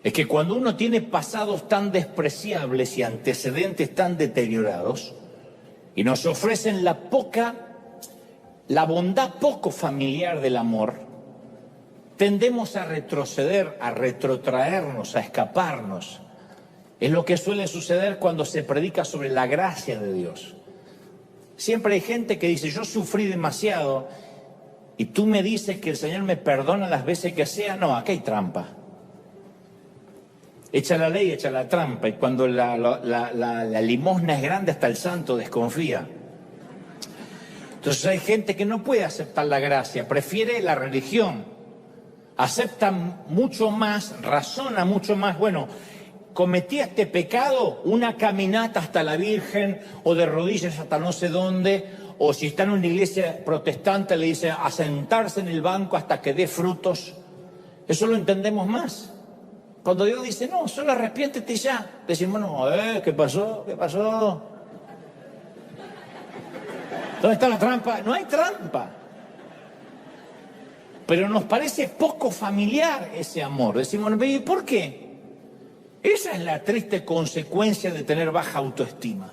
es que cuando uno tiene pasados tan despreciables y antecedentes tan deteriorados, y nos ofrecen la bondad poco familiar del amor, tendemos a retroceder, a retrotraernos, a escaparnos. Es lo que suele suceder cuando se predica sobre la gracia de Dios. Siempre hay gente que dice, yo sufrí demasiado y tú me dices que el Señor me perdona las veces que sea. No, aquí hay trampa. Echa la ley, echa la trampa. Y cuando la limosna es grande, hasta el santo desconfía. Entonces hay gente que no puede aceptar la gracia, prefiere la religión. Acepta mucho más, razona mucho más. Bueno, cometí este pecado, una caminata hasta la Virgen o de rodillas hasta no sé dónde. O si está en una iglesia protestante le dice a sentarse en el banco hasta que dé frutos. Eso lo entendemos más. Cuando Dios dice, no, solo arrepiéntete y ya. Decimos, no, ¿qué pasó? ¿Qué pasó? ¿Dónde está la trampa? No hay trampa. Pero nos parece poco familiar ese amor. Decimos, ¿y por qué? Esa es la triste consecuencia de tener baja autoestima.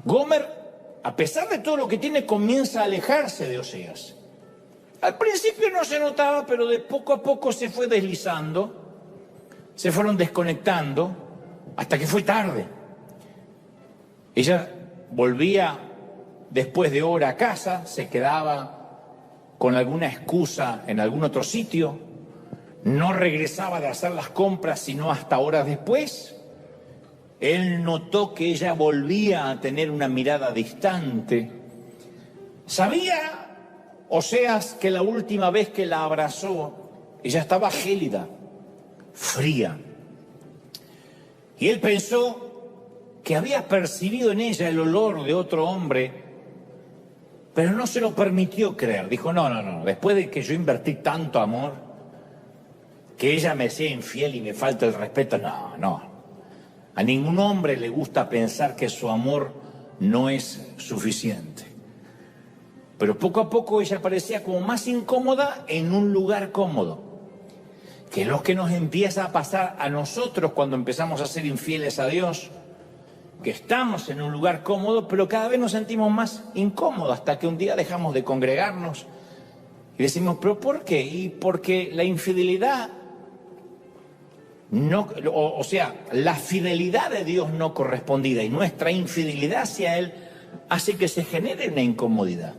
Gomer, a pesar de todo lo que tiene, comienza a alejarse de Oseas. Al principio no se notaba, pero de poco a poco se fue deslizando, se fueron desconectando, hasta que fue tarde. Ella volvía después de hora a casa, se quedaba con alguna excusa en algún otro sitio, no regresaba de hacer las compras sino hasta horas después. Él notó que ella volvía a tener una mirada distante. Sabía Oseas que la última vez que la abrazó, ella estaba gélida, fría. Y él pensó que había percibido en ella el olor de otro hombre, pero no se lo permitió creer. Dijo, no, después de que yo invertí tanto amor, que ella me sea infiel y me falta el respeto, no. A ningún hombre le gusta pensar que su amor no es suficiente. Pero poco a poco ella parecía como más incómoda en un lugar cómodo, que es lo que nos empieza a pasar a nosotros cuando empezamos a ser infieles a Dios, que estamos en un lugar cómodo, pero cada vez nos sentimos más incómodos hasta que un día dejamos de congregarnos y decimos, ¿pero por qué? Y porque la infidelidad, o sea, la fidelidad de Dios no correspondida y nuestra infidelidad hacia Él hace que se genere una incomodidad.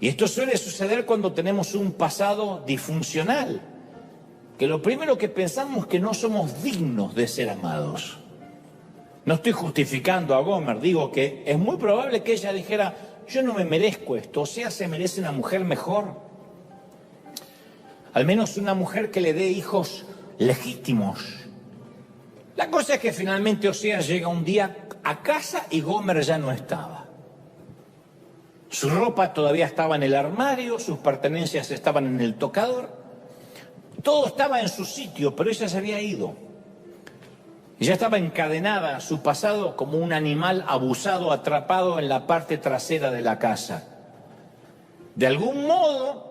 Y esto suele suceder cuando tenemos un pasado disfuncional, que lo primero que pensamos es que no somos dignos de ser amados. No estoy justificando a Gomer, digo que es muy probable que ella dijera, yo no me merezco esto, Oseas se merece una mujer mejor. Al menos una mujer que le dé hijos legítimos. La cosa es que finalmente Oseas llega un día a casa y Gomer ya no estaba. Su ropa todavía estaba en el armario, sus pertenencias estaban en el tocador. Todo estaba en su sitio, pero ella se había ido. Ella estaba encadenada a su pasado como un animal abusado, atrapado en la parte trasera de la casa. De algún modo,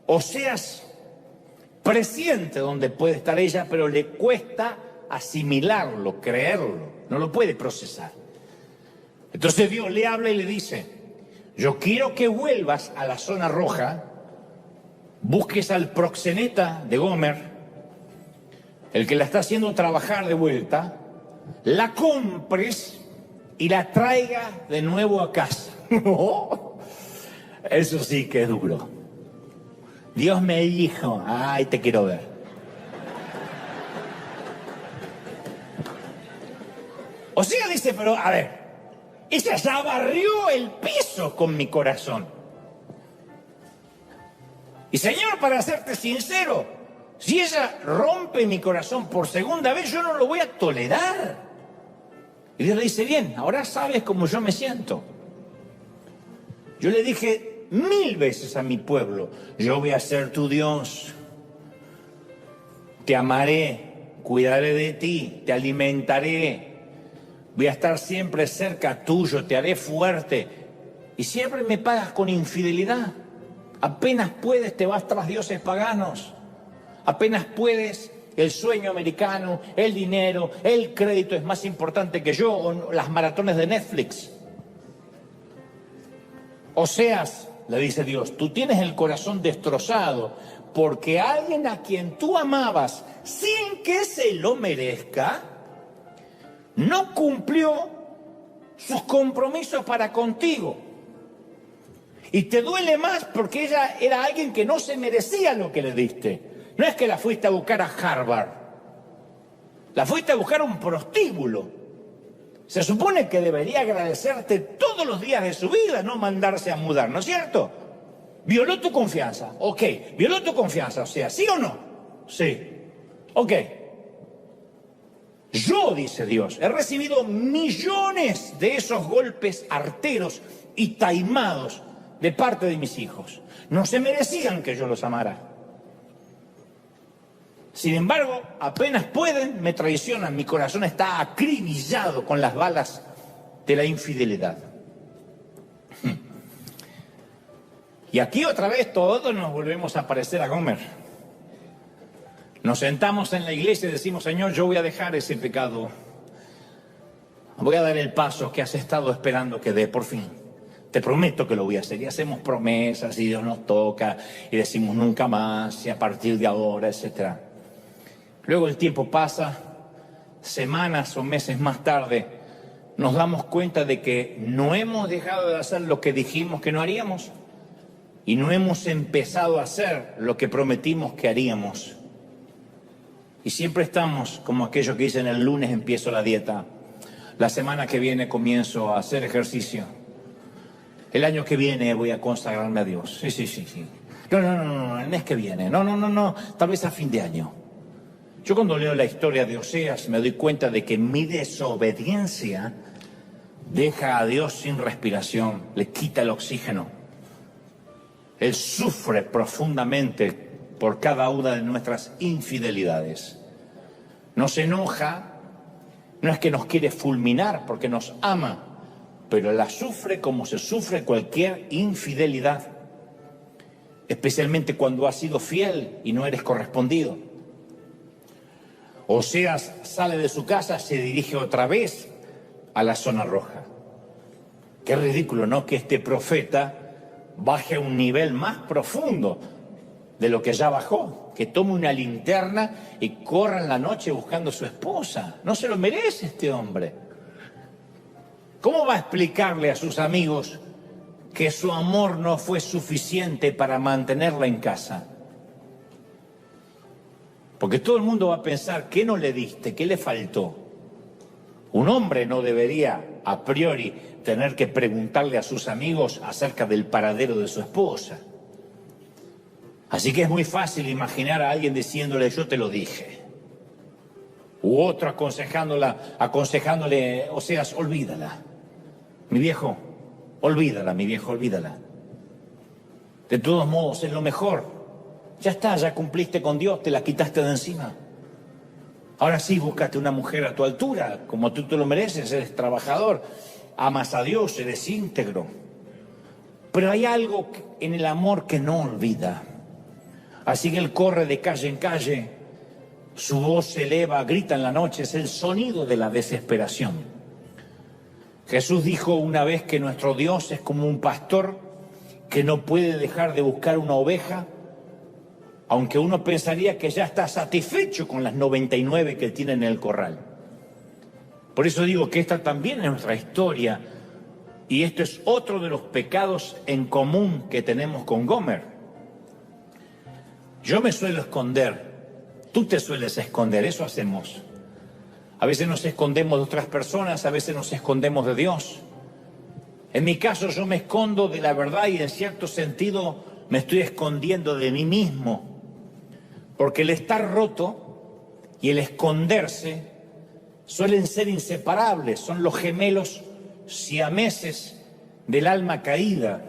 Oseas presiente dónde puede estar ella, pero le cuesta asimilarlo, creerlo, no lo puede procesar. Entonces Dios le habla y le dice, yo quiero que vuelvas a la zona roja, busques al proxeneta de Gomer, el que la está haciendo trabajar de vuelta, la compres y la traiga de nuevo a casa. Eso sí que es duro. Dios me dijo, ay, te quiero ver. O sea, dice, pero a ver, ella ya barrió el piso con mi corazón. Y Señor, para serte sincero, si ella rompe mi corazón por segunda vez, yo no lo voy a tolerar. Y Dios le dice, bien, ahora sabes cómo yo me siento. Yo le dije 1000 veces a mi pueblo, yo voy a ser tu Dios. Te amaré, cuidaré de ti, te alimentaré. Voy a estar siempre cerca tuyo, te haré fuerte. Y siempre me pagas con infidelidad. Apenas puedes, te vas tras dioses paganos. Apenas puedes, el sueño americano, el dinero, el crédito es más importante que yo, o las maratones de Netflix. Oseas, le dice Dios, tú tienes el corazón destrozado porque alguien a quien tú amabas sin que se lo merezca, no cumplió sus compromisos para contigo. Y te duele más porque ella era alguien que no se merecía lo que le diste. No es que la fuiste a buscar a Harvard, la fuiste a buscar a un prostíbulo. Se supone que debería agradecerte todos los días de su vida, no mandarse a mudar, ¿no es cierto? Violó tu confianza, ok, violó tu confianza, o sea, ¿sí o no? Sí, ok. Yo, dice Dios, he recibido millones de esos golpes arteros y taimados de parte de mis hijos. No se merecían que yo los amara. Sin embargo, apenas pueden, me traicionan. Mi corazón está acribillado con las balas de la infidelidad. Y aquí otra vez todos nos volvemos a parecer a Gomer. Nos sentamos en la iglesia y decimos, Señor, yo voy a dejar ese pecado. Voy a dar el paso que has estado esperando que dé por fin. Te prometo que lo voy a hacer. Y hacemos promesas y Dios nos toca y decimos nunca más y a partir de ahora, etc. Luego el tiempo pasa, semanas o meses más tarde, nos damos cuenta de que no hemos dejado de hacer lo que dijimos que no haríamos y no hemos empezado a hacer lo que prometimos que haríamos. Y siempre estamos como aquellos que dicen el lunes empiezo la dieta, la semana que viene comienzo a hacer ejercicio, el año que viene voy a consagrarme a Dios. Sí. No, el mes que viene, no, tal vez a fin de año. Yo cuando leo la historia de Oseas me doy cuenta de que mi desobediencia deja a Dios sin respiración, le quita el oxígeno. Él sufre profundamente por cada una de nuestras infidelidades. Nos enoja, no es que nos quiere fulminar porque nos ama, pero la sufre como se sufre cualquier infidelidad, especialmente cuando has sido fiel y no eres correspondido. Oseas sale de su casa, se dirige otra vez a la zona roja. Qué ridículo, ¿no? Que este profeta baje a un nivel más profundo de lo que ya bajó, que tome una linterna y corra en la noche buscando a su esposa. No se lo merece este hombre. ¿Cómo va a explicarle a sus amigos que su amor no fue suficiente para mantenerla en casa? Porque todo el mundo va a pensar, ¿qué no le diste? ¿Qué le faltó? Un hombre no debería, a priori, tener que preguntarle a sus amigos acerca del paradero de su esposa. Así que es muy fácil imaginar a alguien diciéndole, yo te lo dije. U otro aconsejándole, Oseas, olvídala. Mi viejo, olvídala. De todos modos, es lo mejor. Ya está, ya cumpliste con Dios, te la quitaste de encima. Ahora sí, búscate una mujer a tu altura, como tú te lo mereces, eres trabajador, amas a Dios, eres íntegro. Pero hay algo en el amor que no olvida. Así que él corre de calle en calle, su voz se eleva, grita en la noche, es el sonido de la desesperación. Jesús dijo una vez que nuestro Dios es como un pastor que no puede dejar de buscar una oveja, aunque uno pensaría que ya está satisfecho con las 99 que tiene en el corral. Por eso digo que esta también es nuestra historia y esto es otro de los pecados en común que tenemos con Gomer. Yo me suelo esconder, tú te sueles esconder, eso hacemos. A veces nos escondemos de otras personas, a veces nos escondemos de Dios. En mi caso yo me escondo de la verdad y en cierto sentido me estoy escondiendo de mí mismo. Porque el estar roto y el esconderse suelen ser inseparables, son los gemelos siameses del alma caída.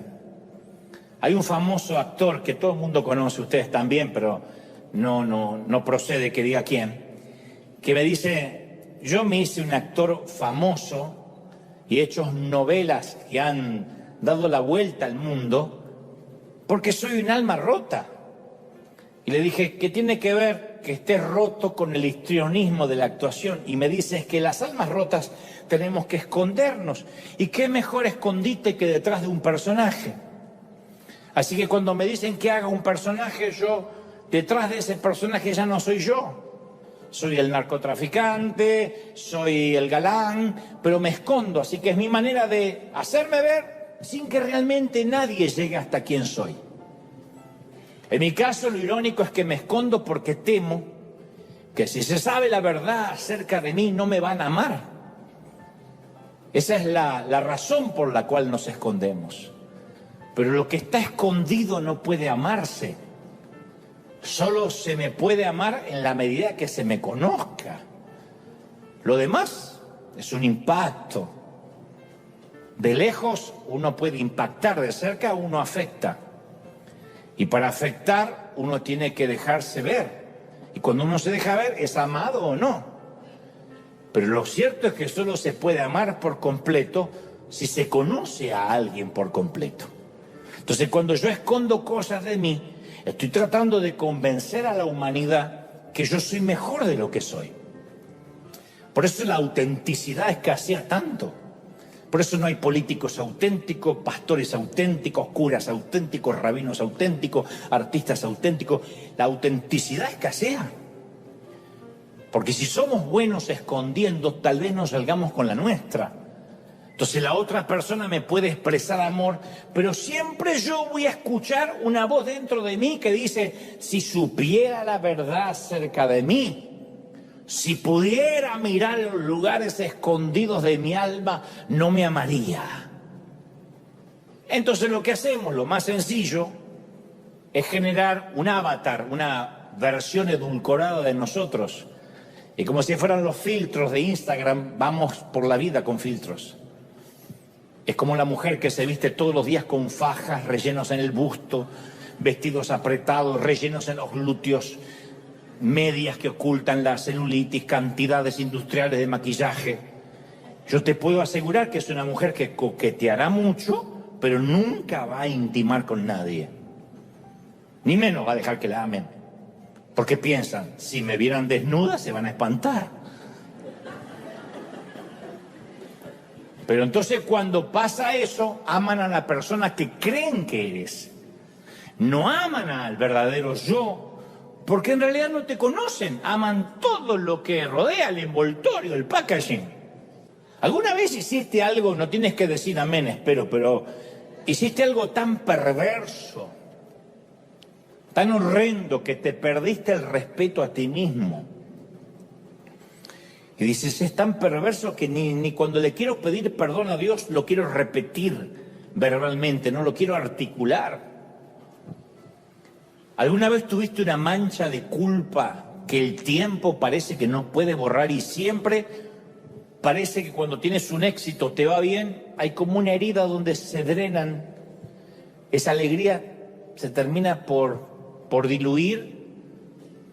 Hay un famoso actor que todo el mundo conoce, ustedes también, pero no procede que diga quién, que me dice, yo me hice un actor famoso y he hecho novelas que han dado la vuelta al mundo porque soy un alma rota. Y le dije, ¿qué tiene que ver que esté roto con el histrionismo de la actuación? Y me dice, es que las almas rotas tenemos que escondernos. ¿Y qué mejor escondite que detrás de un personaje? Así que cuando me dicen que haga un personaje, yo, detrás de ese personaje ya no soy yo. Soy el narcotraficante, soy el galán, pero me escondo. Así que es mi manera de hacerme ver sin que realmente nadie llegue hasta quien soy. En mi caso, lo irónico es que me escondo porque temo que si se sabe la verdad acerca de mí, no me van a amar. Esa es la razón por la cual nos escondemos. Pero lo que está escondido no puede amarse. Solo se me puede amar en la medida que se me conozca. Lo demás es un impacto. De lejos uno puede impactar, de cerca uno afecta. Y para afectar uno tiene que dejarse ver. Y cuando uno se deja ver, ¿es amado o no? Pero lo cierto es que solo se puede amar por completo si se conoce a alguien por completo. Entonces, cuando yo escondo cosas de mí, estoy tratando de convencer a la humanidad que yo soy mejor de lo que soy. Por eso la autenticidad escasea tanto. Por eso no hay políticos auténticos, pastores auténticos, curas auténticos, rabinos auténticos, artistas auténticos. La autenticidad escasea. Porque si somos buenos escondiendo, tal vez no salgamos con la nuestra. Entonces la otra persona me puede expresar amor, pero siempre yo voy a escuchar una voz dentro de mí que dice, si supiera la verdad acerca de mí, si pudiera mirar los lugares escondidos de mi alma, no me amaría. Entonces lo que hacemos, lo más sencillo, es generar un avatar, una versión edulcorada de nosotros. Y como si fueran los filtros de Instagram, vamos por la vida con filtros. Es como la mujer que se viste todos los días con fajas, rellenos en el busto, vestidos apretados, rellenos en los glúteos, medias que ocultan la celulitis, cantidades industriales de maquillaje. Yo te puedo asegurar que es una mujer que coqueteará mucho, pero nunca va a intimar con nadie. Ni menos va a dejar que la amen. Porque piensan, si me vieran desnuda se van a espantar. Pero entonces cuando pasa eso, aman a la persona que creen que eres. No aman al verdadero yo, porque en realidad no te conocen. Aman todo lo que rodea, el envoltorio, el packaging. ¿Alguna vez hiciste algo, no tienes que decir amén, espero, pero hiciste algo tan perverso, tan horrendo, que te perdiste el respeto a ti mismo? Y dices, es tan perverso que ni cuando le quiero pedir perdón a Dios lo quiero repetir verbalmente, no lo quiero articular. ¿Alguna vez tuviste una mancha de culpa que el tiempo parece que no puede borrar y siempre parece que cuando tienes un éxito te va bien? Hay como una herida donde se drenan, esa alegría se termina por diluir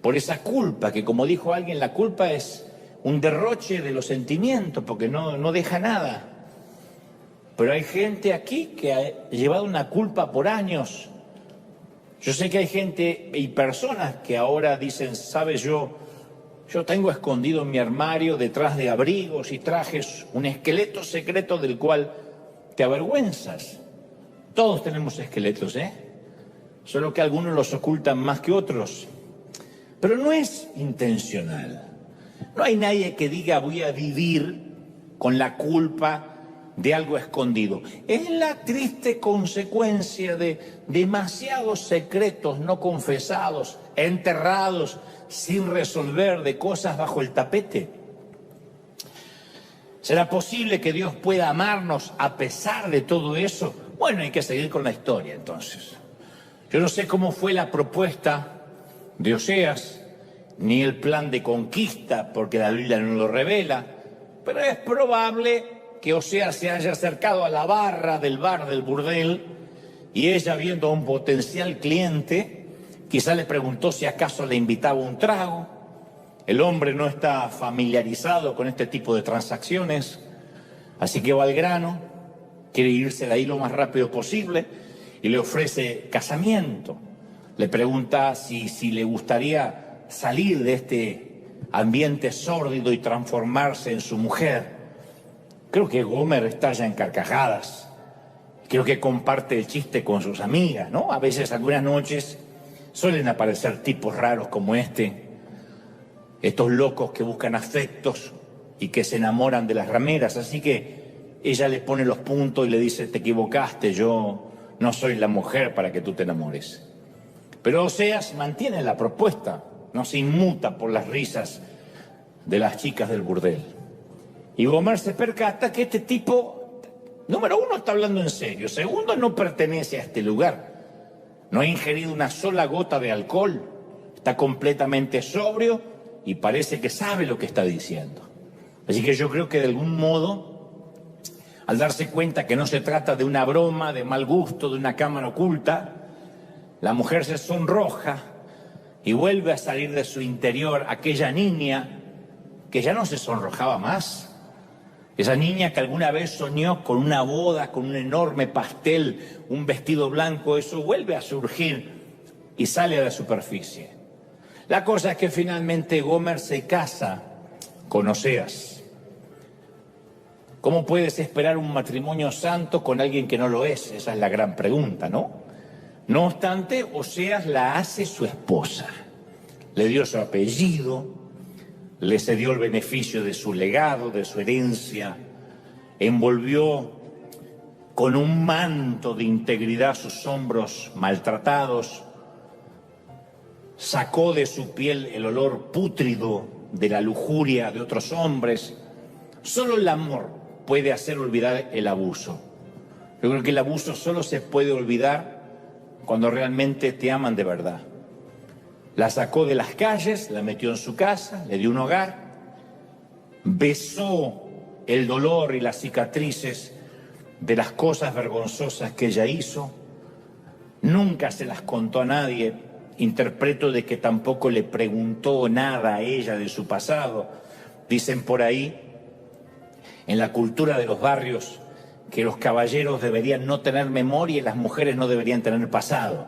por esa culpa, que como dijo alguien, la culpa es un derroche de los sentimientos, porque no deja nada. Pero hay gente aquí que ha llevado una culpa por años. Yo sé que hay gente y personas que ahora dicen, sabes, yo tengo escondido en mi armario, detrás de abrigos y trajes, un esqueleto secreto del cual te avergüenzas. Todos tenemos esqueletos, solo que algunos los ocultan más que otros. Pero no es intencional. No hay nadie que diga voy a vivir con la culpa de algo escondido. Es la triste consecuencia de demasiados secretos no confesados, enterrados, sin resolver, de cosas bajo el tapete. ¿Será posible que Dios pueda amarnos a pesar de todo eso? Bueno, hay que seguir con la historia entonces. Yo no sé cómo fue la propuesta de Oseas, ni el plan de conquista, porque la Biblia no lo revela, pero es probable que Oseas se haya acercado a la barra del bar del burdel y ella, viendo a un potencial cliente, quizá le preguntó si acaso le invitaba un trago. El hombre no está familiarizado con este tipo de transacciones, así que va al grano, quiere irse de ahí lo más rápido posible y le ofrece casamiento. Le pregunta si le gustaría salir de este ambiente sórdido y transformarse en su mujer. Creo que Gomer estalla en carcajadas. Creo que comparte el chiste con sus amigas, ¿no? A veces, algunas noches, suelen aparecer tipos raros como estos locos que buscan afectos y que se enamoran de las rameras. Así que ella le pone los puntos y le dice: te equivocaste, yo no soy la mujer para que tú te enamores. Pero Oseas mantiene la propuesta, no se inmuta por las risas de las chicas del burdel. Y Gomer se percata que este tipo, número uno, está hablando en serio. Segundo, no pertenece a este lugar. No ha ingerido una sola gota de alcohol. Está completamente sobrio y parece que sabe lo que está diciendo. Así que yo creo que de algún modo, al darse cuenta que no se trata de una broma, de mal gusto, de una cámara oculta, la mujer se sonroja y vuelve a salir de su interior aquella niña que ya no se sonrojaba más. Esa niña que alguna vez soñó con una boda, con un enorme pastel, un vestido blanco, eso vuelve a surgir y sale a la superficie. La cosa es que finalmente Gomer se casa con Oseas. ¿Cómo puedes esperar un matrimonio santo con alguien que no lo es? Esa es la gran pregunta, ¿no? No obstante, Oseas la hace su esposa. Le dio su apellido, le cedió el beneficio de su legado, de su herencia, envolvió con un manto de integridad sus hombros maltratados, sacó de su piel el olor pútrido de la lujuria de otros hombres. Solo el amor puede hacer olvidar el abuso. Yo creo que el abuso solo se puede olvidar cuando realmente te aman de verdad. La sacó de las calles, la metió en su casa, le dio un hogar, besó el dolor y las cicatrices de las cosas vergonzosas que ella hizo. Nunca se las contó a nadie. Interpreto de que tampoco le preguntó nada a ella de su pasado. Dicen por ahí, en la cultura de los barrios, que los caballeros deberían no tener memoria y las mujeres no deberían tener pasado.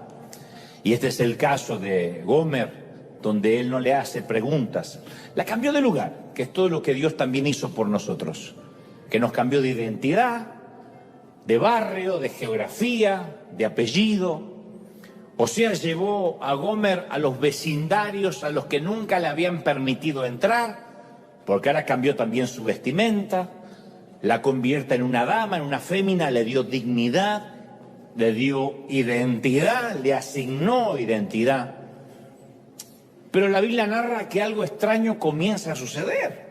Y este es el caso de Gomer, donde él no le hace preguntas. La cambió de lugar, que es todo lo que Dios también hizo por nosotros, que nos cambió de identidad, de barrio, de geografía, de apellido. Oseas llevó a Gomer a los vecindarios a los que nunca le habían permitido entrar, porque ahora cambió también su vestimenta, la convierte en una dama, en una fémina, le dio dignidad, le dio identidad, le asignó identidad. Pero la Biblia narra que algo extraño comienza a suceder.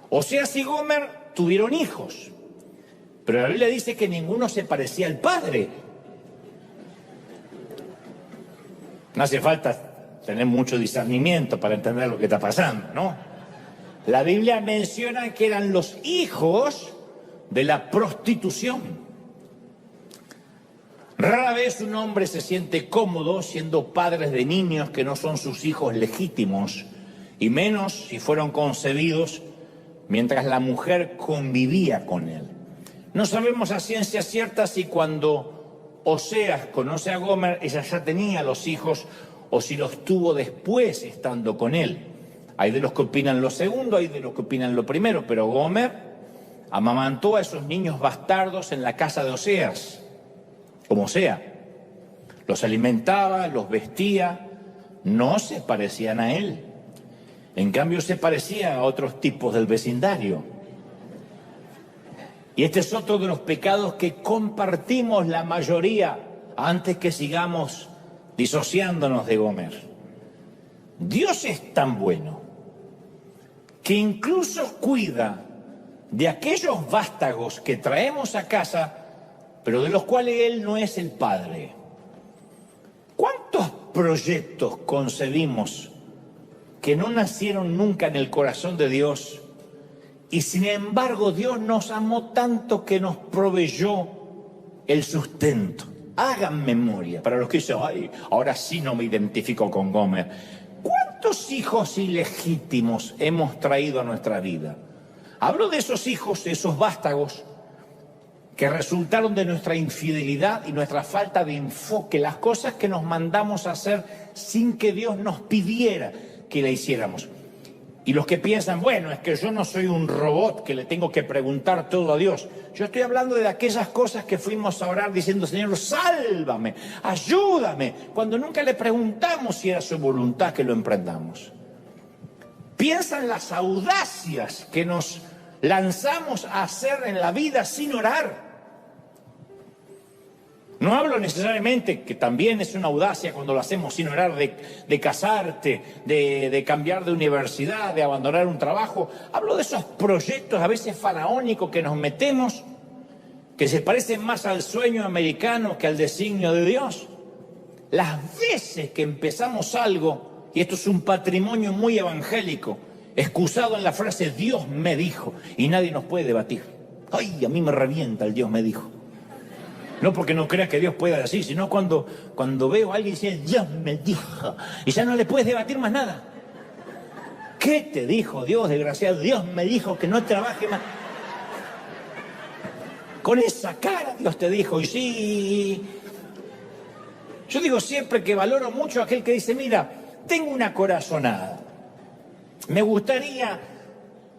Oseas y Gomer tuvieron hijos, pero la Biblia dice que ninguno se parecía al padre. No hace falta tener mucho discernimiento para entender lo que está pasando, ¿no? La Biblia menciona que eran los hijos de la prostitución. Rara vez un hombre se siente cómodo siendo padres de niños que no son sus hijos legítimos, y menos si fueron concebidos mientras la mujer convivía con él. No sabemos a ciencia cierta si cuando Oseas conoce a Gomer, ella ya tenía los hijos o si los tuvo después estando con él. Hay de los que opinan lo segundo, hay de los que opinan lo primero, pero Gomer amamantó a esos niños bastardos en la casa de Oseas, como sea. Los alimentaba, los vestía, no se parecían a él. En cambio se parecían a otros tipos del vecindario. Y este es otro de los pecados que compartimos la mayoría antes que sigamos disociándonos de Gomer. Dios es tan bueno que incluso cuida de aquellos vástagos que traemos a casa, pero de los cuales Él no es el padre. ¿Cuántos proyectos concebimos que no nacieron nunca en el corazón de Dios y sin embargo Dios nos amó tanto que nos proveyó el sustento? Hagan memoria para los que dicen: ay, ahora sí no me identifico con Gomer. ¿Cuántos hijos ilegítimos hemos traído a nuestra vida? Hablo de esos hijos, de esos vástagos, que resultaron de nuestra infidelidad y nuestra falta de enfoque, las cosas que nos mandamos a hacer sin que Dios nos pidiera que la hiciéramos. Y los que piensan, bueno, es que yo no soy un robot que le tengo que preguntar todo a Dios. Yo estoy hablando de aquellas cosas que fuimos a orar diciendo, Señor, sálvame, ayúdame, cuando nunca le preguntamos si era su voluntad que lo emprendamos. Piensa en las audacias que nos lanzamos a hacer en la vida sin orar. No hablo necesariamente, que también es una audacia cuando lo hacemos sin orar, de casarte, de cambiar de universidad, de abandonar un trabajo. Hablo de esos proyectos a veces faraónicos que nos metemos, que se parecen más al sueño americano que al designio de Dios. Las veces que empezamos algo, y esto es un patrimonio muy evangélico, excusado en la frase Dios me dijo, y nadie nos puede debatir. Ay, a mí me revienta el Dios me dijo. No porque no crea que Dios pueda decir, sino cuando veo a alguien y dice, Dios me dijo, y ya no le puedes debatir más nada. ¿Qué te dijo Dios, desgraciado? Dios me dijo que no trabaje más. Con esa cara Dios te dijo, y sí. Yo digo siempre que valoro mucho a aquel que dice, mira, tengo una corazonada. Me gustaría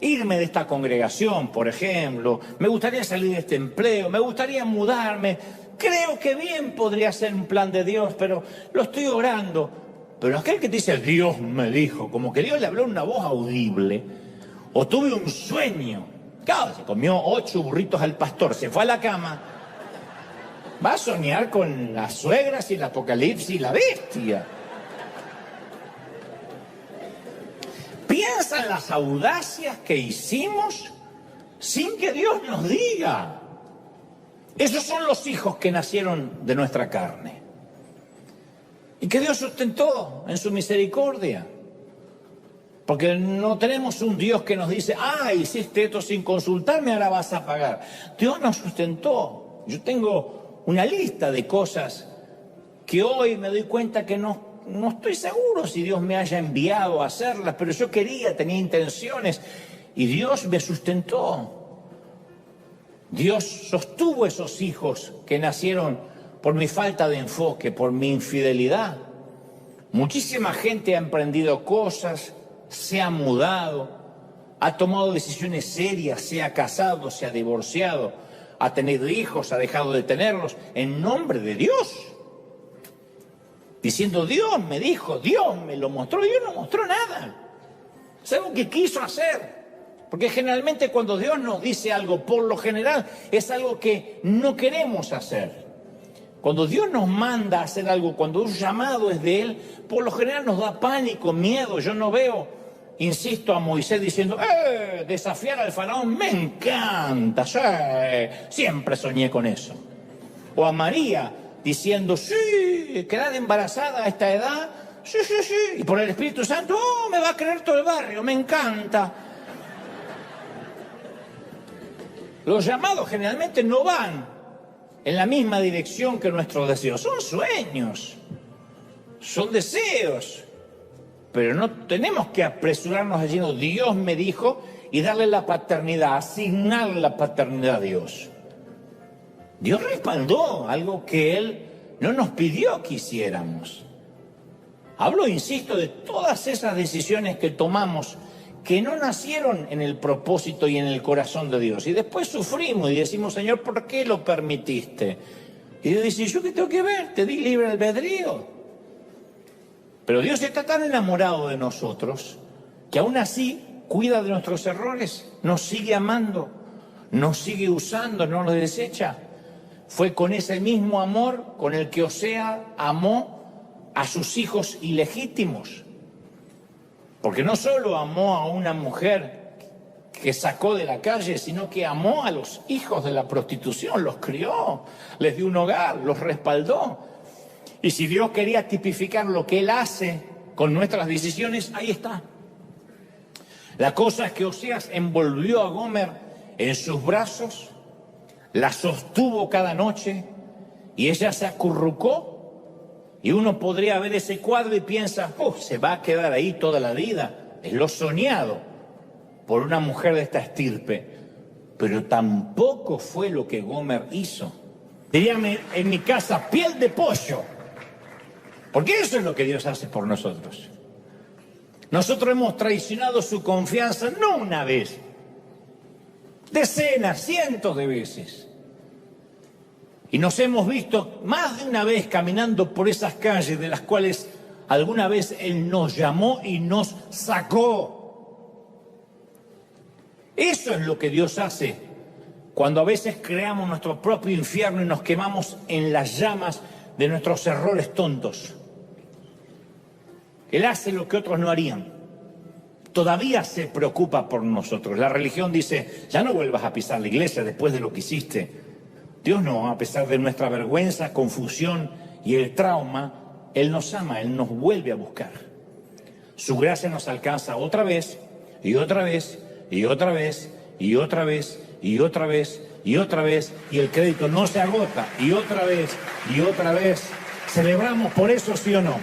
irme de esta congregación, por ejemplo, me gustaría salir de este empleo, me gustaría mudarme, creo que bien podría ser un plan de Dios, pero lo estoy orando. Pero aquel que te dice, Dios me dijo, como que Dios le habló en una voz audible, o tuve un sueño, claro, se comió 8 burritos al pastor, se fue a la cama, va a soñar con las suegras y el apocalipsis y la bestia. Piensa en las audacias que hicimos sin que Dios nos diga. Esos son los hijos que nacieron de nuestra carne y que Dios sustentó en su misericordia. Porque no tenemos un Dios que nos dice, hiciste esto sin consultarme, ahora vas a pagar. Dios nos sustentó. Yo tengo una lista de cosas que hoy me doy cuenta que no estoy seguro si Dios me haya enviado a hacerlas, pero yo tenía intenciones y Dios me sustentó. Dios sostuvo esos hijos que nacieron por mi falta de enfoque, por mi infidelidad. Muchísima gente ha emprendido cosas, se ha mudado, ha tomado decisiones serias, se ha casado, se ha divorciado, ha tenido hijos, ha dejado de tenerlos, en nombre de Dios. Diciendo, Dios me dijo, Dios me lo mostró, Dios no mostró nada. Es algo que quiso hacer. Porque generalmente cuando Dios nos dice algo, por lo general, es algo que no queremos hacer. Cuando Dios nos manda a hacer algo, cuando un llamado es de Él, por lo general nos da pánico, miedo. Yo no veo, insisto, a Moisés diciendo, desafiar al faraón me encanta, siempre soñé con eso. O a María diciendo, sí, quedar embarazada a esta edad, sí, y por el Espíritu Santo, me va a creer todo el barrio, me encanta. Los llamados generalmente no van en la misma dirección que nuestros deseos, son sueños, son deseos, pero no tenemos que apresurarnos diciendo, Dios me dijo, y darle la paternidad, asignarle la paternidad a Dios. Dios respaldó algo que Él no nos pidió que hiciéramos. Hablo, insisto, de todas esas decisiones que tomamos que no nacieron en el propósito y en el corazón de Dios. Y después sufrimos y decimos, Señor, ¿por qué lo permitiste? Y Dios dice, ¿yo qué tengo que ver? Te di libre albedrío. Pero Dios está tan enamorado de nosotros que aún así cuida de nuestros errores, nos sigue amando, nos sigue usando, no nos desecha. Fue con ese mismo amor con el que Osea amó a sus hijos ilegítimos. Porque no solo amó a una mujer que sacó de la calle, sino que amó a los hijos de la prostitución, los crió, les dio un hogar, los respaldó. Y si Dios quería tipificar lo que Él hace con nuestras decisiones, ahí está. La cosa es que Oseas envolvió a Gomer en sus brazos, la sostuvo cada noche y ella se acurrucó. Y uno podría ver ese cuadro y piensa, se va a quedar ahí toda la vida. Es lo soñado por una mujer de esta estirpe. pero tampoco fue lo que Gomer hizo. Dirían en mi casa, piel de pollo. Porque eso es lo que Dios hace por nosotros. Nosotros hemos traicionado su confianza no una vez, decenas, cientos de veces. Y nos hemos visto más de una vez caminando por esas calles de las cuales alguna vez Él nos llamó y nos sacó. Eso es lo que Dios hace cuando a veces creamos nuestro propio infierno y nos quemamos en las llamas de nuestros errores tontos. Él hace lo que otros no harían. Todavía se preocupa por nosotros. La religión dice, ya no vuelvas a pisar la iglesia después de lo que hiciste. Dios no, a pesar de nuestra vergüenza, confusión y el trauma, Él nos ama, Él nos vuelve a buscar. Su gracia nos alcanza otra vez, y otra vez, y otra vez, y otra vez, y otra vez, y otra vez, y el crédito no se agota, y otra vez, y otra vez. ¿Celebramos por eso, sí o no?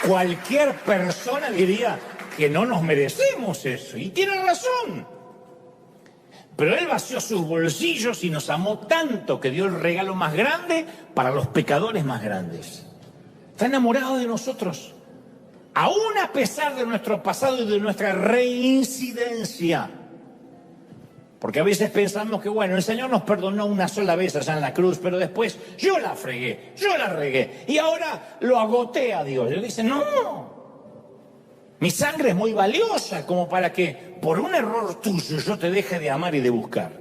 Cualquier persona diría que no nos merecemos eso, y tiene razón. Pero Él vació sus bolsillos y nos amó tanto que dio el regalo más grande para los pecadores más grandes. Está enamorado de nosotros, aún a pesar de nuestro pasado y de nuestra reincidencia. Porque a veces pensamos que, bueno, el Señor nos perdonó una sola vez allá en la cruz, pero después yo la fregué, yo la regué, y ahora lo agoté a Dios. Y Él dice, no, mi sangre es muy valiosa como para que por un error tuyo yo te deje de amar y de buscar.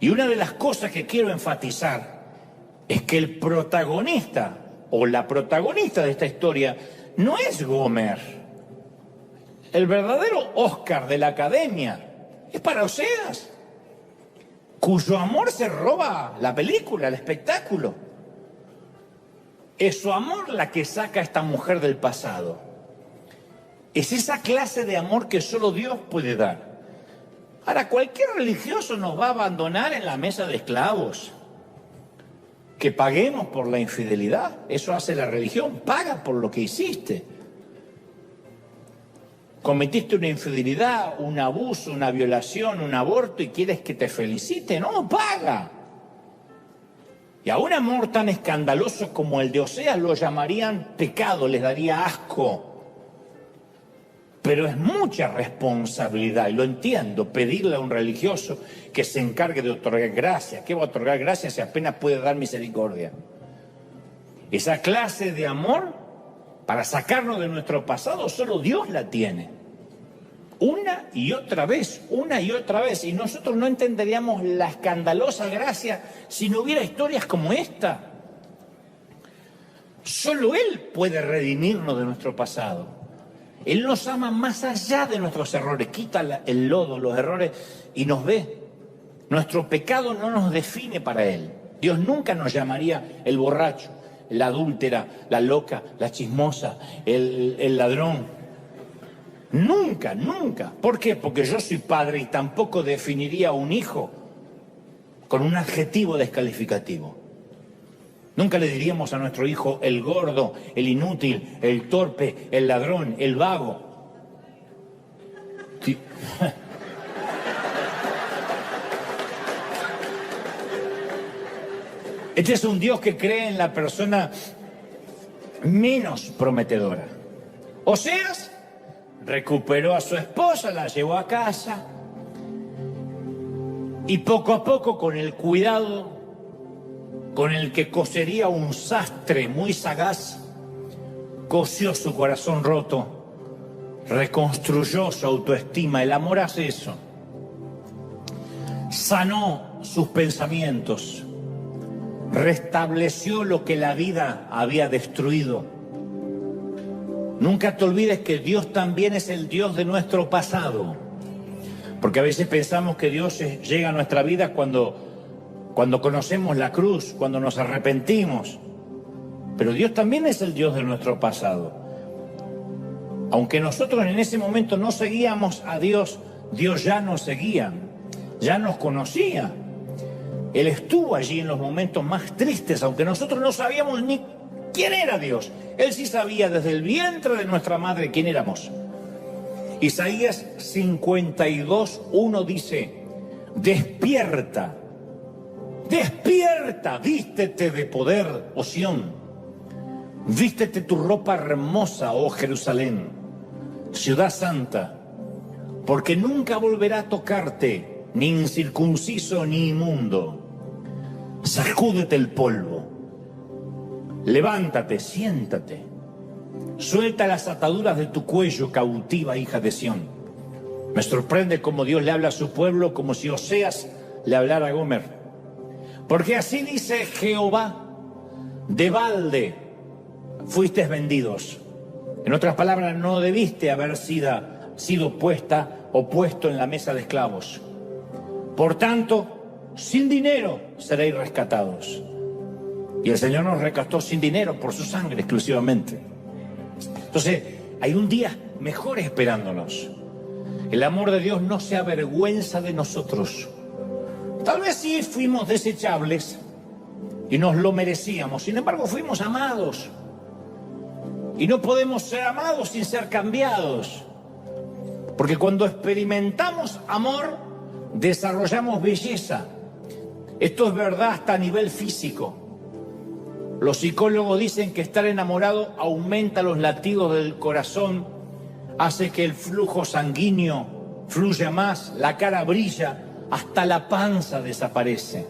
Y una de las cosas que quiero enfatizar es que el protagonista o la protagonista de esta historia no es Gomer. El verdadero Oscar de la Academia es para Oseas, cuyo amor se roba la película, el espectáculo. Es su amor la que saca a esta mujer del pasado. Es esa clase de amor que solo Dios puede dar. Ahora, cualquier religioso nos va a abandonar en la mesa de esclavos. Que paguemos por la infidelidad, eso hace la religión, paga por lo que hiciste. Cometiste una infidelidad, un abuso, una violación, un aborto y quieres que te felicite, no, paga. Y a un amor tan escandaloso como el de Oseas lo llamarían pecado, les daría asco. Pero es mucha responsabilidad, y lo entiendo, pedirle a un religioso que se encargue de otorgar gracia. ¿Qué va a otorgar gracia si apenas puede dar misericordia? Esa clase de amor, para sacarnos de nuestro pasado, solo Dios la tiene. Una y otra vez, una y otra vez. Y nosotros no entenderíamos la escandalosa gracia si no hubiera historias como esta. Solo Él puede redimirnos de nuestro pasado. Él nos ama más allá de nuestros errores, quita el lodo, los errores y nos ve. Nuestro pecado no nos define para Él. Dios nunca nos llamaría el borracho, la adúltera, la loca, la chismosa, el ladrón. Nunca, nunca. ¿Por qué? Porque yo soy padre y tampoco definiría a un hijo con un adjetivo descalificativo. Nunca le diríamos a nuestro hijo el gordo, el inútil, el torpe, el ladrón, el vago. Sí. Este es un Dios que cree en la persona menos prometedora. Oseas recuperó a su esposa, la llevó a casa y poco a poco, con el cuidado con el que cosería un sastre muy sagaz, cosió su corazón roto, reconstruyó su autoestima. El amor hace eso. Sanó sus pensamientos, restableció lo que la vida había destruido. Nunca te olvides que Dios también es el Dios de nuestro pasado, porque a veces pensamos que Dios llega a nuestra vida cuando conocemos la cruz, cuando nos arrepentimos. Pero Dios también es el Dios de nuestro pasado. Aunque nosotros en ese momento no seguíamos a Dios, Dios ya nos seguía, ya nos conocía. Él estuvo allí en los momentos más tristes, aunque nosotros no sabíamos ni quién era Dios. Él sí sabía desde el vientre de nuestra madre quién éramos. Isaías 52:1 dice: despierta, despierta, vístete de poder, oh Sión. Vístete tu ropa hermosa, oh Jerusalén, ciudad santa, porque nunca volverá a tocarte, ni incircunciso ni inmundo. Sacúdete el polvo, levántate, siéntate, suelta las ataduras de tu cuello, cautiva hija de Sión. Me sorprende cómo Dios le habla a su pueblo como si Oseas le hablara a Gomer. Porque así dice Jehová: de balde fuisteis vendidos. En otras palabras, no debiste haber sido puesta o puesto en la mesa de esclavos. Por tanto, sin dinero seréis rescatados. Y el Señor nos rescató sin dinero por su sangre exclusivamente. Entonces, hay un día mejor esperándonos. El amor de Dios no se avergüenza de nosotros. Tal vez sí fuimos desechables y nos lo merecíamos. Sin embargo, fuimos amados. Y no podemos ser amados sin ser cambiados. Porque cuando experimentamos amor, desarrollamos belleza. Esto es verdad hasta a nivel físico. Los psicólogos dicen que estar enamorado aumenta los latidos del corazón, hace que el flujo sanguíneo fluya más, la cara brilla, hasta la panza desaparece.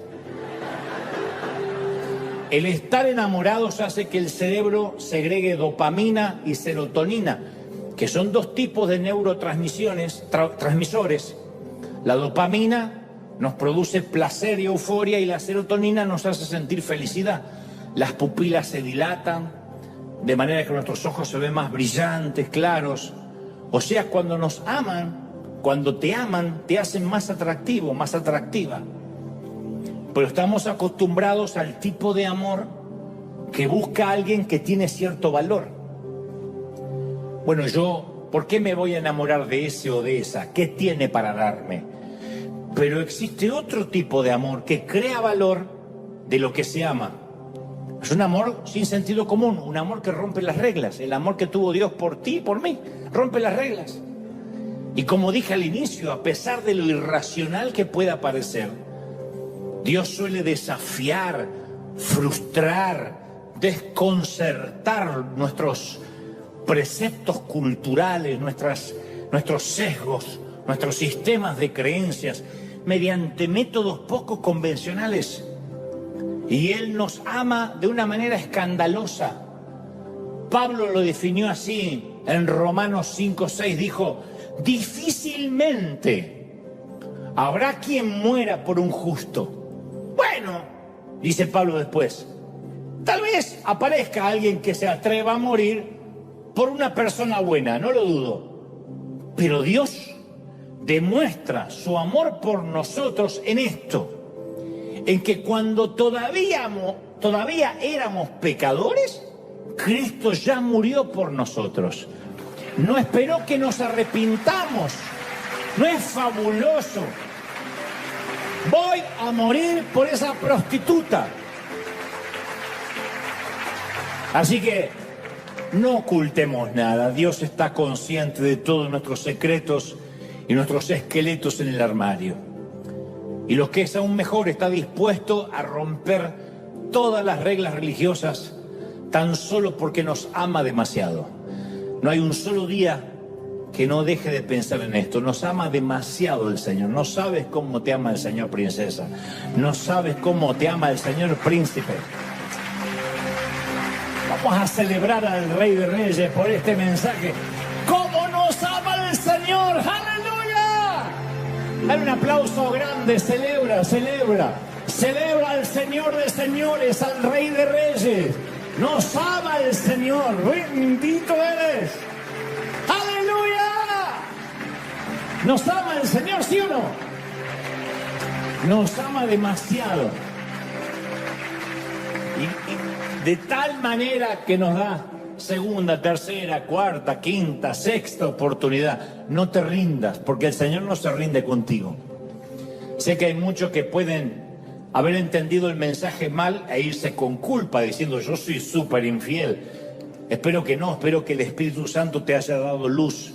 El estar enamorados hace que el cerebro segregue dopamina y serotonina, que son dos tipos de transmisores. La dopamina nos produce placer y euforia, y la serotonina nos hace sentir felicidad. Las pupilas se dilatan, de manera que nuestros ojos se ven más brillantes, claros. O sea, cuando nos aman, cuando te aman, te hacen más atractivo, más atractiva. Pero estamos acostumbrados al tipo de amor que busca a alguien que tiene cierto valor. Bueno, ¿por qué me voy a enamorar de ese o de esa? ¿Qué tiene para darme? Pero existe otro tipo de amor que crea valor de lo que se ama. Es un amor sin sentido común, un amor que rompe las reglas. El amor que tuvo Dios por ti y por mí, rompe las reglas. Y como dije al inicio, a pesar de lo irracional que pueda parecer, Dios suele desafiar, frustrar, desconcertar nuestros preceptos culturales, nuestros sesgos, nuestros sistemas de creencias, mediante métodos poco convencionales. Y Él nos ama de una manera escandalosa. Pablo lo definió así en Romanos 5:6, dijo: difícilmente habrá quien muera por un justo. Bueno, dice Pablo después, tal vez aparezca alguien que se atreva a morir por una persona buena, no lo dudo. Pero Dios demuestra su amor por nosotros en esto, en que cuando todavía éramos pecadores, Cristo ya murió por nosotros. No esperó que nos arrepintamos. ¿No es fabuloso? Voy a morir por esa prostituta. Así que no ocultemos nada. Dios está consciente de todos nuestros secretos y nuestros esqueletos en el armario. Y lo que es aún mejor, está dispuesto a romper todas las reglas religiosas tan solo porque nos ama demasiado. No hay un solo día que no deje de pensar en esto. Nos ama demasiado el Señor. No sabes cómo te ama el Señor, princesa. No sabes cómo te ama el Señor, príncipe. Vamos a celebrar al Rey de Reyes por este mensaje. ¡Cómo nos ama el Señor! ¡Aleluya! Dale un aplauso grande. Celebra, celebra. Celebra al Señor de señores, al Rey de Reyes. Nos ama el Señor. Bendito eres. ¡Aleluya! ¿Nos ama el Señor, sí o no? Nos ama demasiado. Y de tal manera que nos da segunda, tercera, cuarta, quinta, sexta oportunidad. No te rindas, porque el Señor no se rinde contigo. Sé que hay muchos que pueden haber entendido el mensaje mal e irse con culpa diciendo: yo soy súper infiel. Espero que no, espero que el Espíritu Santo te haya dado luz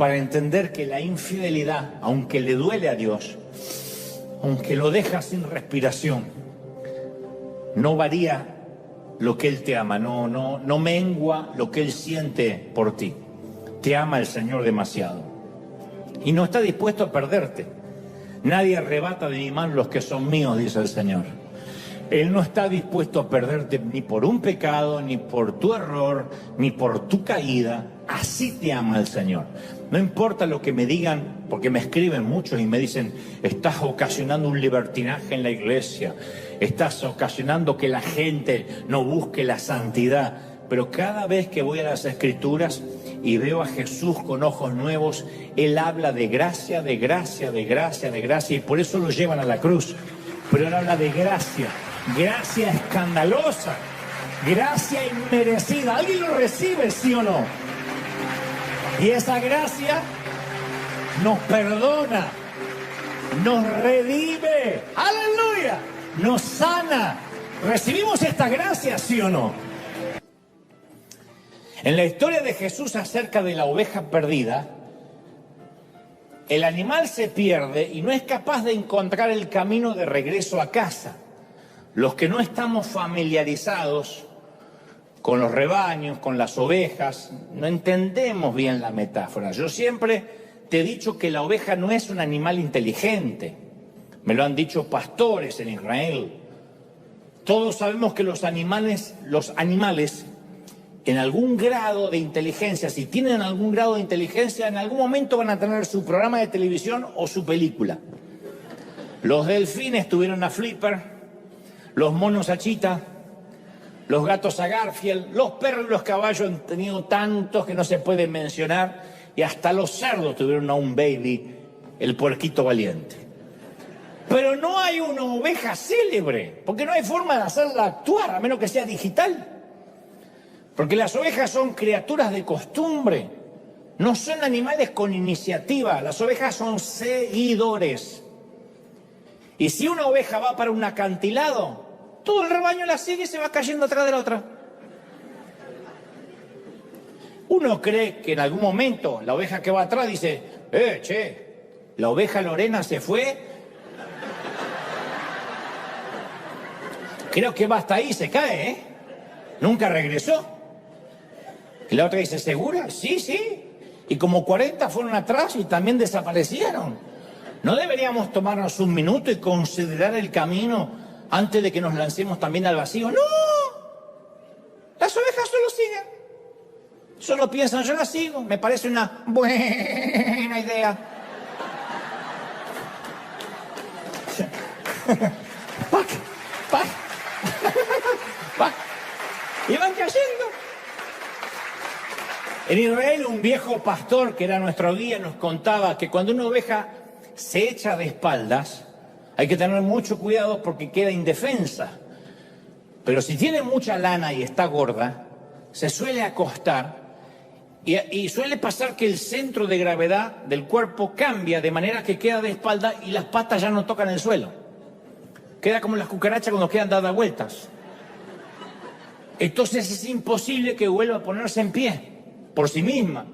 para entender que la infidelidad, aunque le duele a Dios, aunque lo deja sin respiración, no varía lo que Él te ama, no mengua lo que Él siente por ti. Te ama el Señor demasiado y no está dispuesto a perderte. Nadie arrebata de mi mano los que son míos, dice el Señor. Él no está dispuesto a perderte ni por un pecado, ni por tu error, ni por tu caída. Así te ama el Señor. No importa lo que me digan, porque me escriben muchos y me dicen: estás ocasionando un libertinaje en la iglesia, estás ocasionando que la gente no busque la santidad. Pero cada vez que voy a las Escrituras y veo a Jesús con ojos nuevos, Él habla de gracia, de gracia, de gracia, de gracia, y por eso lo llevan a la cruz. Pero Él habla de gracia, gracia escandalosa, gracia inmerecida. ¿Alguien lo recibe, sí o no? Y esa gracia nos perdona, nos redime, aleluya, nos sana. ¿Recibimos esta gracia, sí o no? En la historia de Jesús acerca de la oveja perdida, el animal se pierde y no es capaz de encontrar el camino de regreso a casa. Los que no estamos familiarizados con los rebaños, con las ovejas, no entendemos bien la metáfora. Yo siempre te he dicho que la oveja no es un animal inteligente. Me lo han dicho pastores en Israel. Todos sabemos que los animales en algún grado de inteligencia, si tienen algún grado de inteligencia, en algún momento van a tener su programa de televisión o su película. Los delfines tuvieron a Flipper, los monos a Chita, los gatos a Garfield, los perros y los caballos han tenido tantos que no se pueden mencionar, y hasta los cerdos tuvieron a un baby, el puerquito valiente. Pero no hay una oveja célebre, porque no hay forma de hacerla actuar, a menos que sea digital. Porque las ovejas son criaturas de costumbre, no son animales con iniciativa. Las ovejas son seguidores. Y si una oveja va para un acantilado, todo el rebaño la sigue y se va cayendo atrás de la otra. Uno cree que en algún momento la oveja que va atrás dice: la oveja Lorena se fue. Creo que va hasta ahí, se cae, nunca regresó. Y la otra dice: ¿segura? Sí, sí. Y como 40 fueron atrás y también desaparecieron. ¿No deberíamos tomarnos un minuto y considerar el camino antes de que nos lancemos también al vacío? ¡No! Las ovejas solo siguen. Solo piensan: yo la sigo. Me parece una buena idea. Y van cayendo. En Israel, un viejo pastor que era nuestro guía nos contaba que cuando una oveja se echa de espaldas, hay que tener mucho cuidado porque queda indefensa. Pero si tiene mucha lana y está gorda, se suele acostar y suele pasar que el centro de gravedad del cuerpo cambia de manera que queda de espalda y las patas ya no tocan el suelo. Queda como las cucarachas cuando quedan dadas vueltas. Entonces es imposible que vuelva a ponerse en pie por sí misma.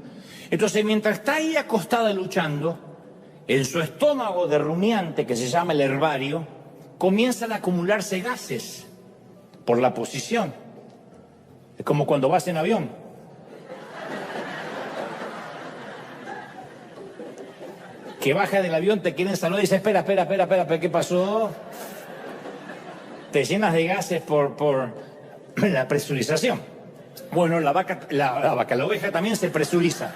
Entonces, mientras está ahí acostada luchando, en su estómago de rumiante, que se llama el herbario, comienzan a acumularse gases por la posición. Es como cuando vas en avión. Que baja del avión, te quieren saludar y dices: espera, ¿qué pasó? Te llenas de gases por la presurización. Bueno, la oveja también se presuriza.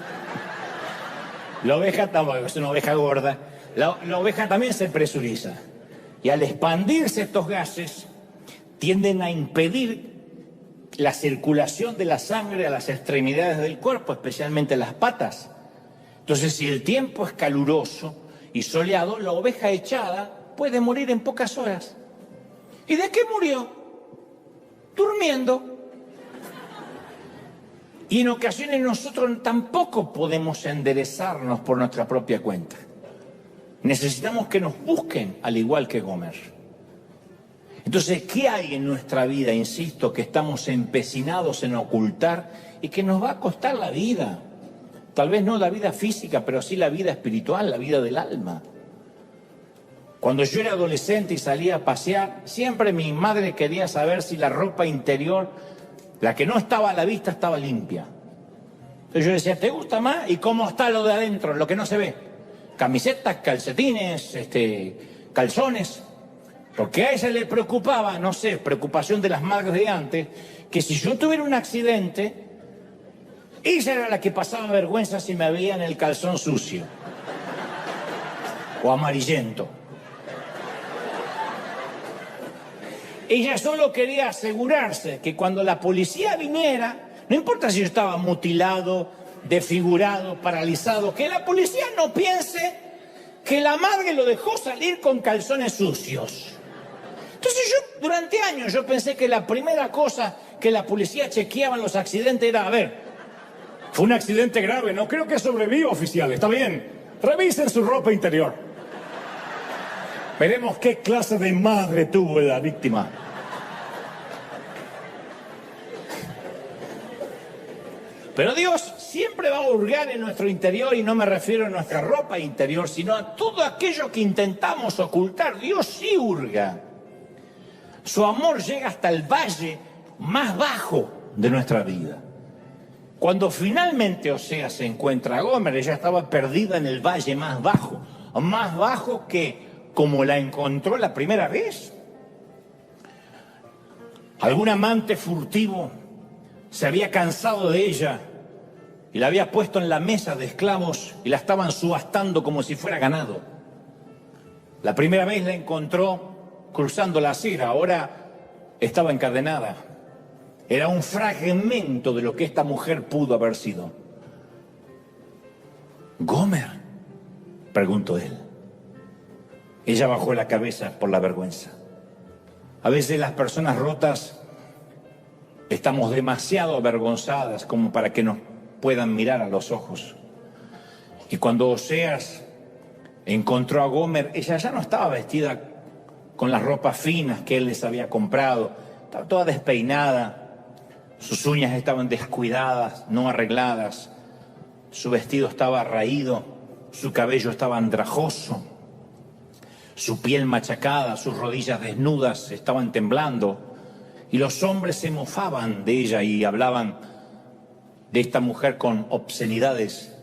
La oveja es una oveja gorda. La oveja también se presuriza. Y al expandirse estos gases, tienden a impedir la circulación de la sangre a las extremidades del cuerpo, especialmente las patas. Entonces, si el tiempo es caluroso y soleado, la oveja echada puede morir en pocas horas. ¿Y de qué murió? Durmiendo. Y en ocasiones nosotros tampoco podemos enderezarnos por nuestra propia cuenta. Necesitamos que nos busquen, al igual que Gomer. Entonces, ¿qué hay en nuestra vida, insisto, que estamos empecinados en ocultar y que nos va a costar la vida? Tal vez no la vida física, pero sí la vida espiritual, la vida del alma. Cuando yo era adolescente y salía a pasear, siempre mi madre quería saber si la ropa interior, la que no estaba a la vista, estaba limpia. Entonces yo decía, ¿te gusta más? ¿Y cómo está lo de adentro, lo que no se ve? Camisetas, calcetines, calzones. Porque a ella le preocupaba, no sé, preocupación de las madres de antes, que si yo tuviera un accidente, ella era la que pasaba vergüenza si me veía en el calzón sucio o amarillento. Ella solo quería asegurarse que cuando la policía viniera, no importa si yo estaba mutilado, desfigurado, paralizado, que la policía no piense que la madre lo dejó salir con calzones sucios. Entonces yo, durante años, yo pensé que la primera cosa que la policía chequeaba en los accidentes era, a ver, fue un accidente grave, no creo que sobreviva, oficial, está bien, revisen su ropa interior. Veremos qué clase de madre tuvo la víctima. Pero Dios siempre va a hurgar en nuestro interior, y no me refiero a nuestra ropa interior, sino a todo aquello que intentamos ocultar. Dios sí hurga. Su amor llega hasta el valle más bajo de nuestra vida. Cuando finalmente Oseas se encuentra a Gomer, ella estaba perdida en el valle más bajo que como la encontró la primera vez. Algún amante furtivo se había cansado de ella y la había puesto en la mesa de esclavos y la estaban subastando como si fuera ganado. La primera vez la encontró cruzando la acera, ahora estaba encadenada. Era un fragmento de lo que esta mujer pudo haber sido. ¿Gomer?, preguntó él. Ella bajó la cabeza por la vergüenza. A veces las personas rotas estamos demasiado avergonzadas como para que nos puedan mirar a los ojos. Y cuando Oseas encontró a Gomer, ella ya no estaba vestida con las ropas finas que él les había comprado. Estaba toda despeinada. Sus uñas estaban descuidadas, no arregladas. Su vestido estaba raído, su cabello estaba andrajoso, su piel machacada, sus rodillas desnudas estaban temblando. Y los hombres se mofaban de ella y hablaban de esta mujer con obscenidades.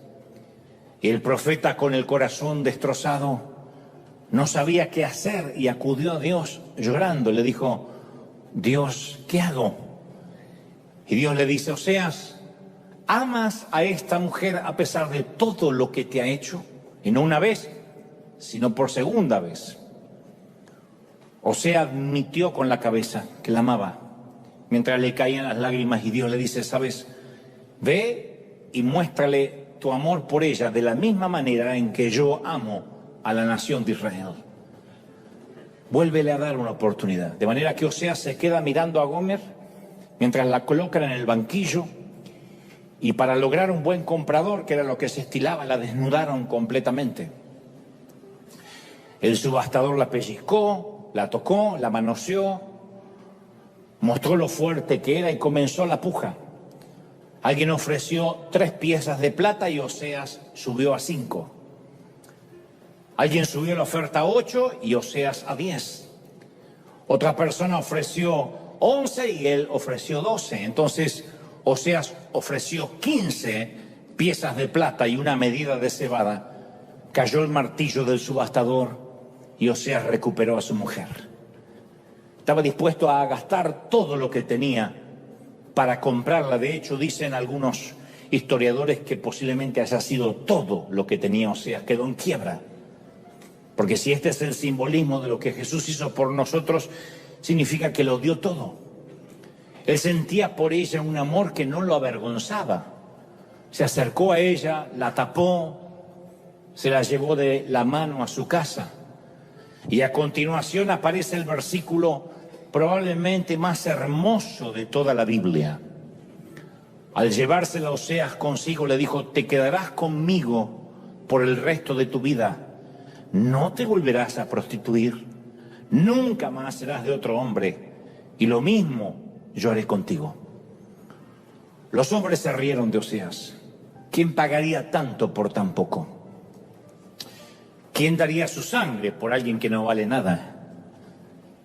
Y el profeta, con el corazón destrozado, no sabía qué hacer y acudió a Dios llorando. Le dijo, Dios, ¿qué hago? Y Dios le dice, Oseas, ¿amas a esta mujer a pesar de todo lo que te ha hecho? Y no una vez, sino por segunda vez. Oseas admitió con la cabeza que la amaba, mientras le caían las lágrimas, y Dios le dice, ¿sabes? Ve y muéstrale tu amor por ella de la misma manera en que yo amo a la nación de Israel. Vuélvele a dar una oportunidad. De manera que Oseas se queda mirando a Gomer mientras la colocan en el banquillo, y para lograr un buen comprador, que era lo que se estilaba, la desnudaron completamente. El subastador la pellizcó, la tocó, la manoseó, mostró lo fuerte que era y comenzó la puja. Alguien ofreció 3 piezas de plata y Oseas subió a 5. Alguien subió la oferta a 8 y Oseas a 10. Otra persona ofreció 11 y él ofreció 12. Entonces Oseas ofreció 15 piezas de plata y una medida de cebada. Cayó el martillo del subastador y Oseas recuperó a su mujer. Estaba dispuesto a gastar todo lo que tenía para comprarla. De hecho, dicen algunos historiadores que posiblemente haya sido todo lo que tenía Oseas. Quedó en quiebra. Porque si este es el simbolismo de lo que Jesús hizo por nosotros, significa que lo dio todo. Él sentía por ella un amor que no lo avergonzaba. Se acercó a ella, la tapó, se la llevó de la mano a su casa. Y a continuación aparece el versículo probablemente más hermoso de toda la Biblia. Al llevársela Oseas consigo, le dijo, te quedarás conmigo por el resto de tu vida. No te volverás a prostituir, nunca más serás de otro hombre, y lo mismo yo haré contigo. Los hombres se rieron de Oseas. ¿Quién pagaría tanto por tan poco? ¿Quién daría su sangre por alguien que no vale nada?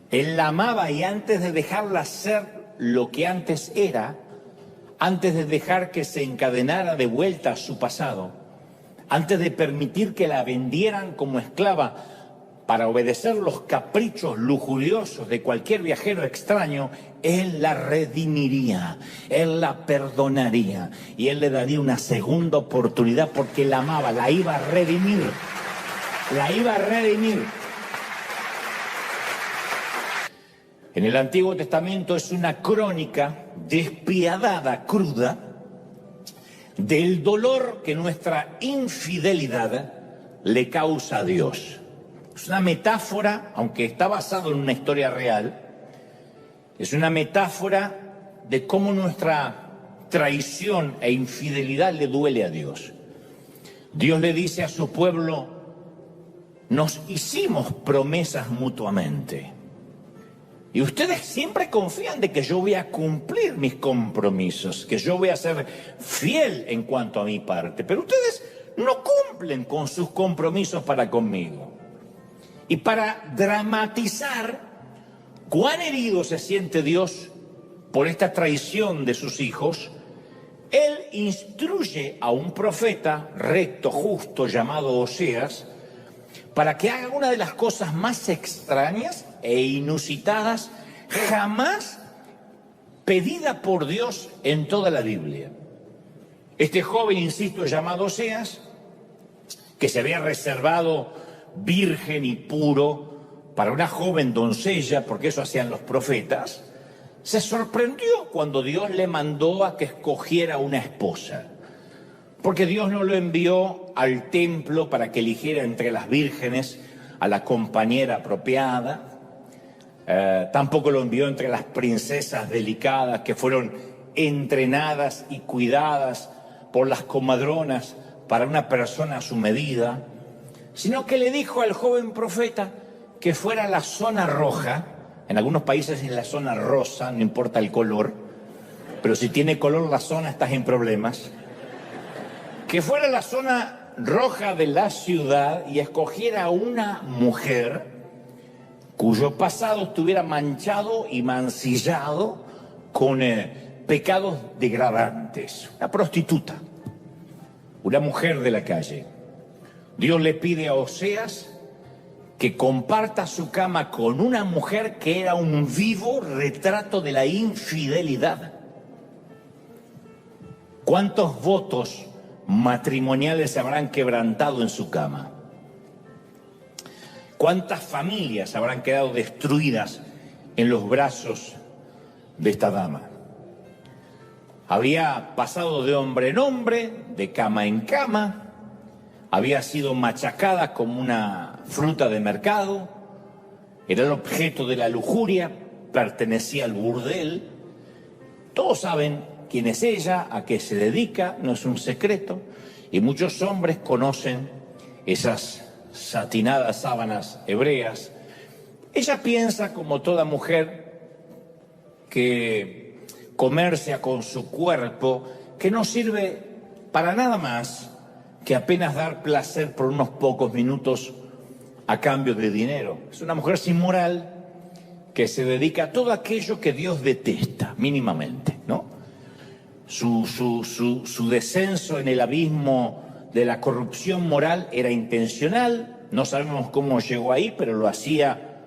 Él la amaba y antes de dejarla ser lo que antes era, antes de dejar que se encadenara de vuelta a su pasado, antes de permitir que la vendieran como esclava para obedecer los caprichos lujuriosos de cualquier viajero extraño, Él la redimiría, Él la perdonaría y Él le daría una segunda oportunidad porque la amaba, la iba a redimir, la iba a redimir. En el Antiguo Testamento es una crónica despiadada, cruda, del dolor que nuestra infidelidad le causa a Dios. Es una metáfora, aunque está basado en una historia real, es una metáfora de cómo nuestra traición e infidelidad le duele a Dios. Dios le dice a su pueblo, nos hicimos promesas mutuamente. Y ustedes siempre confían de que yo voy a cumplir mis compromisos, que yo voy a ser fiel en cuanto a mi parte. Pero ustedes no cumplen con sus compromisos para conmigo. Y para dramatizar cuán herido se siente Dios por esta traición de sus hijos, Él instruye a un profeta recto, justo, llamado Oseas, para que haga una de las cosas más extrañas e inusitadas jamás pedida por Dios en toda la Biblia. Este joven, insisto, llamado Oseas, que se había reservado virgen y puro para una joven doncella, porque eso hacían los profetas, se sorprendió cuando Dios le mandó a que escogiera una esposa. Porque Dios no lo envió al templo para que eligiera entre las vírgenes a la compañera apropiada. Tampoco lo envió entre las princesas delicadas que fueron entrenadas y cuidadas por las comadronas para una persona a su medida, sino que le dijo al joven profeta que fuera a la zona roja. En algunos países es la zona rosa, no importa el color, pero si tiene color la zona estás en problemas. Que fuera a la zona roja de la ciudad y escogiera a una mujer cuyo pasado estuviera manchado y mancillado con pecados degradantes. Una prostituta, una mujer de la calle. Dios le pide a Oseas que comparta su cama con una mujer que era un vivo retrato de la infidelidad. ¿Cuántos votos matrimoniales se habrán quebrantado en su cama? ¿Cuántas familias habrán quedado destruidas en los brazos de esta dama? Había pasado de hombre en hombre, de cama en cama, había sido machacada como una fruta de mercado, era el objeto de la lujuria, pertenecía al burdel. Todos saben quién es ella, a qué se dedica, no es un secreto, y muchos hombres conocen esas satinadas sábanas hebreas. Ella piensa, como toda mujer, que comercia con su cuerpo, que no sirve para nada más que apenas dar placer por unos pocos minutos a cambio de dinero. Es una mujer sin moral que se dedica a todo aquello que Dios detesta, mínimamente, ¿no? Su descenso en el abismo de la corrupción moral era intencional. No sabemos cómo llegó ahí, pero lo hacía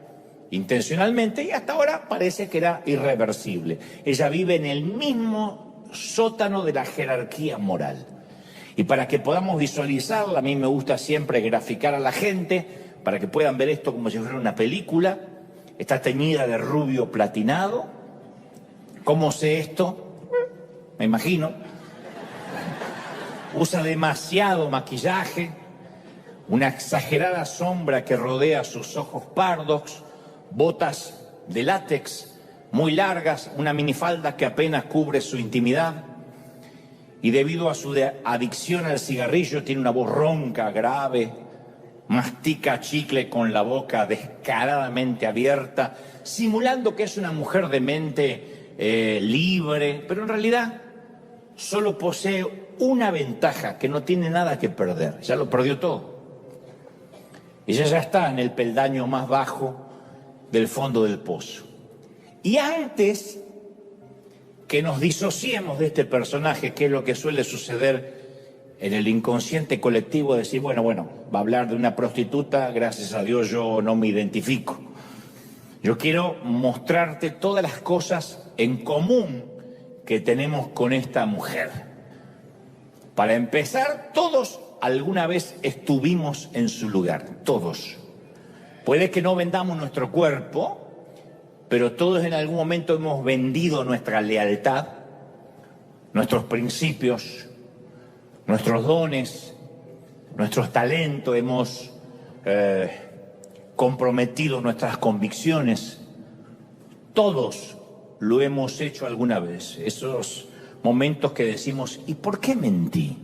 intencionalmente y hasta ahora parece que era irreversible. Ella vive en el mismo sótano de la jerarquía moral. Y para que podamos visualizarla, a mí me gusta siempre graficar a la gente, para que puedan ver esto como si fuera una película. Está teñida de rubio platinado. ¿Cómo sé esto? Me imagino. Usa demasiado maquillaje, una exagerada sombra que rodea sus ojos pardos, botas de látex muy largas, una minifalda que apenas cubre su intimidad. Y debido a su adicción al cigarrillo tiene una voz ronca, grave, mastica chicle con la boca descaradamente abierta, simulando que es una mujer de mente libre, pero en realidad solo posee una ventaja, que no tiene nada que perder, ya lo perdió todo. Ella ya está en el peldaño más bajo del fondo del pozo. Y antes que nos disociemos de este personaje, que es lo que suele suceder en el inconsciente colectivo, decir, bueno, va a hablar de una prostituta, gracias a Dios yo no me identifico. Yo quiero mostrarte todas las cosas en común que tenemos con esta mujer. Para empezar, todos alguna vez estuvimos en su lugar, todos. Puede que no vendamos nuestro cuerpo, pero todos en algún momento hemos vendido nuestra lealtad, nuestros principios, nuestros dones, nuestros talentos, hemos comprometido nuestras convicciones. Todos lo hemos hecho alguna vez, esos momentos que decimos, ¿y por qué mentí?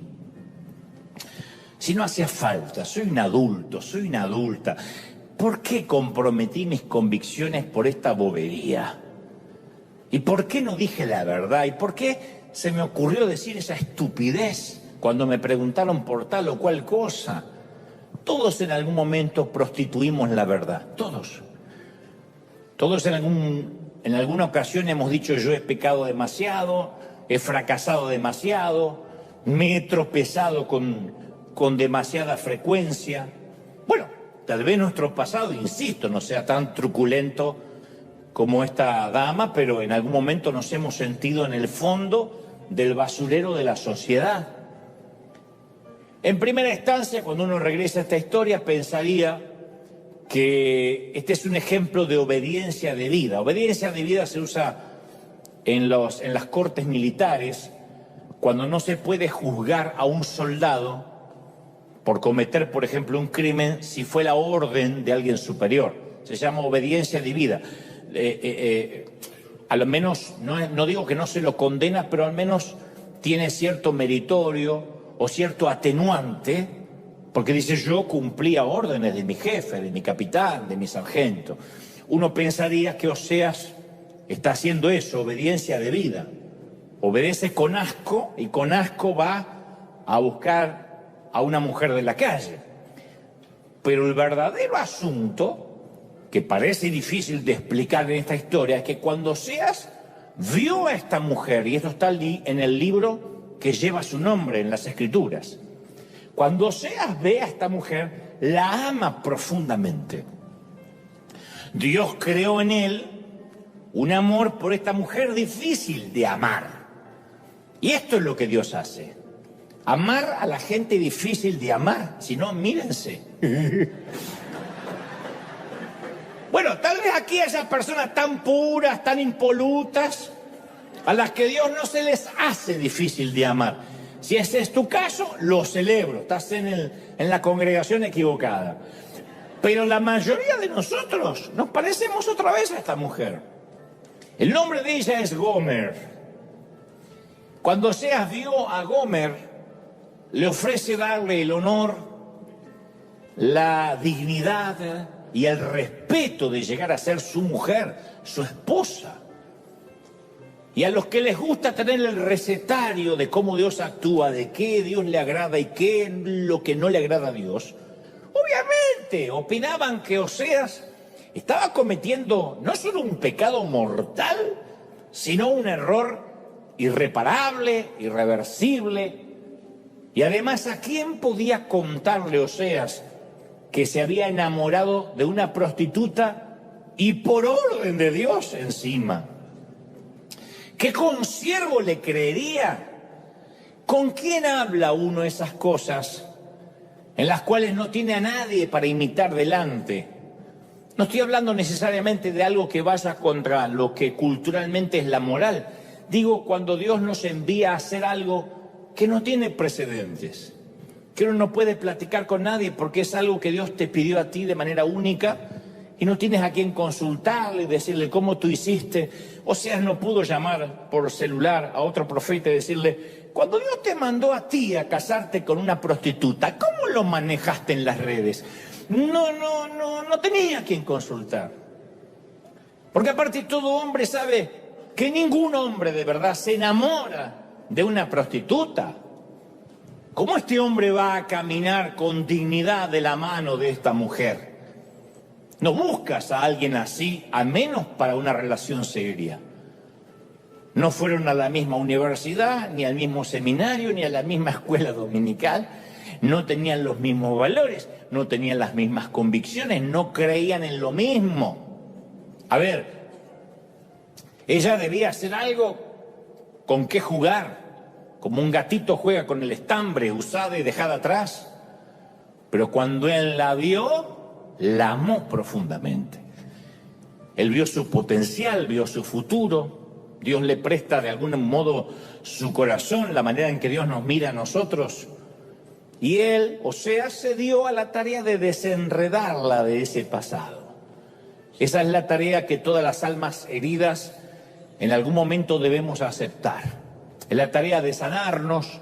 Si no hacía falta, soy un adulto, soy una adulta. ¿Por qué comprometí mis convicciones por esta bobería? ¿Y por qué no dije la verdad? ¿Y por qué se me ocurrió decir esa estupidez cuando me preguntaron por tal o cual cosa? Todos en algún momento prostituimos la verdad, todos. Todos en alguna ocasión hemos dicho yo he pecado demasiado, he fracasado demasiado, me he tropezado con demasiada frecuencia. Bueno, tal vez nuestro pasado, insisto, no sea tan truculento como esta dama, pero en algún momento nos hemos sentido en el fondo del basurero de la sociedad. En primera instancia, cuando uno regresa a esta historia, pensaría que este es un ejemplo de obediencia debida. Obediencia debida se usa en las cortes militares cuando no se puede juzgar a un soldado por cometer, por ejemplo, un crimen si fue la orden de alguien superior. Se llama obediencia debida. Al menos, no digo que no se lo condena, pero al menos tiene cierto meritorio o cierto atenuante, porque dice yo cumplía órdenes de mi jefe, de mi capitán, de mi sargento. Uno pensaría que Oseas está haciendo eso, obediencia debida. Obedece con asco y con asco va a buscar a una mujer de la calle. Pero el verdadero asunto, que parece difícil de explicar en esta historia, es que cuando Oseas vio a esta mujer, y esto está en el libro que lleva su nombre en las Escrituras, cuando Oseas ve a esta mujer, la ama profundamente. Dios creó en él un amor por esta mujer difícil de amar. Y esto es lo que Dios hace. Amar a la gente difícil de amar. Si no, mírense. Bueno, tal vez aquí haya personas tan puras, tan impolutas, a las que Dios no se les hace difícil de amar. Si ese es tu caso, lo celebro. Estás en la congregación equivocada. Pero la mayoría de nosotros nos parecemos otra vez a esta mujer. El nombre de ella es Gomer. Cuando Oseas vio a Gomer, le ofrece darle el honor, la dignidad y el respeto de llegar a ser su mujer, su esposa. Y a los que les gusta tener el recetario de cómo Dios actúa, de qué Dios le agrada y qué es lo que no le agrada a Dios, obviamente opinaban que Oseas estaba cometiendo no solo un pecado mortal, sino un error irreparable, irreversible. Y además, ¿a quién podía contarle Oseas que se había enamorado de una prostituta y por orden de Dios encima? ¿Qué consiervo le creería? ¿Con quién habla uno esas cosas en las cuales no tiene a nadie para imitar delante? No estoy hablando necesariamente de algo que vaya contra lo que culturalmente es la moral. Digo, cuando Dios nos envía a hacer algo que no tiene precedentes, que uno no puede platicar con nadie porque es algo que Dios te pidió a ti de manera única y no tienes a quien consultarle y decirle cómo tú hiciste. Oseas no pudo llamar por celular a otro profeta y decirle, cuando Dios te mandó a ti a casarte con una prostituta, ¿cómo lo manejaste en las redes? No tenía a quien consultar. Porque aparte todo hombre sabe que ningún hombre de verdad se enamora de una prostituta. ¿Cómo este hombre va a caminar con dignidad de la mano de esta mujer? No buscas a alguien así, al menos para una relación seria. No fueron a la misma universidad, ni al mismo seminario, ni a la misma escuela dominical. No tenían los mismos valores, no tenían las mismas convicciones, no creían en lo mismo. A ver, ella debía hacer algo con qué jugar, como un gatito juega con el estambre, usada y dejada atrás. Pero cuando él la vio, la amó profundamente. Él vio su potencial, vio su futuro. Dios le presta de algún modo su corazón, la manera en que Dios nos mira a nosotros. Y él, Oseas, se dio a la tarea de desenredarla de ese pasado. Esa es la tarea que todas las almas heridas en algún momento debemos aceptar. Es la tarea de sanarnos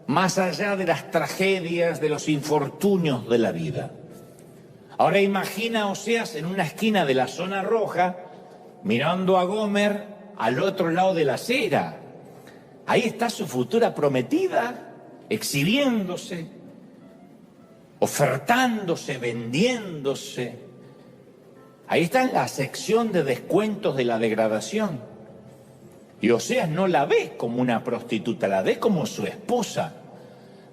más allá de las tragedias, de los infortunios de la vida. Ahora imagina a Oseas en una esquina de la zona roja, mirando a Gomer al otro lado de la acera. Ahí está su futura prometida, exhibiéndose, ofertándose, vendiéndose. Ahí está en la sección de descuentos de la degradación. Y Oseas no la ve como una prostituta, la ve como su esposa.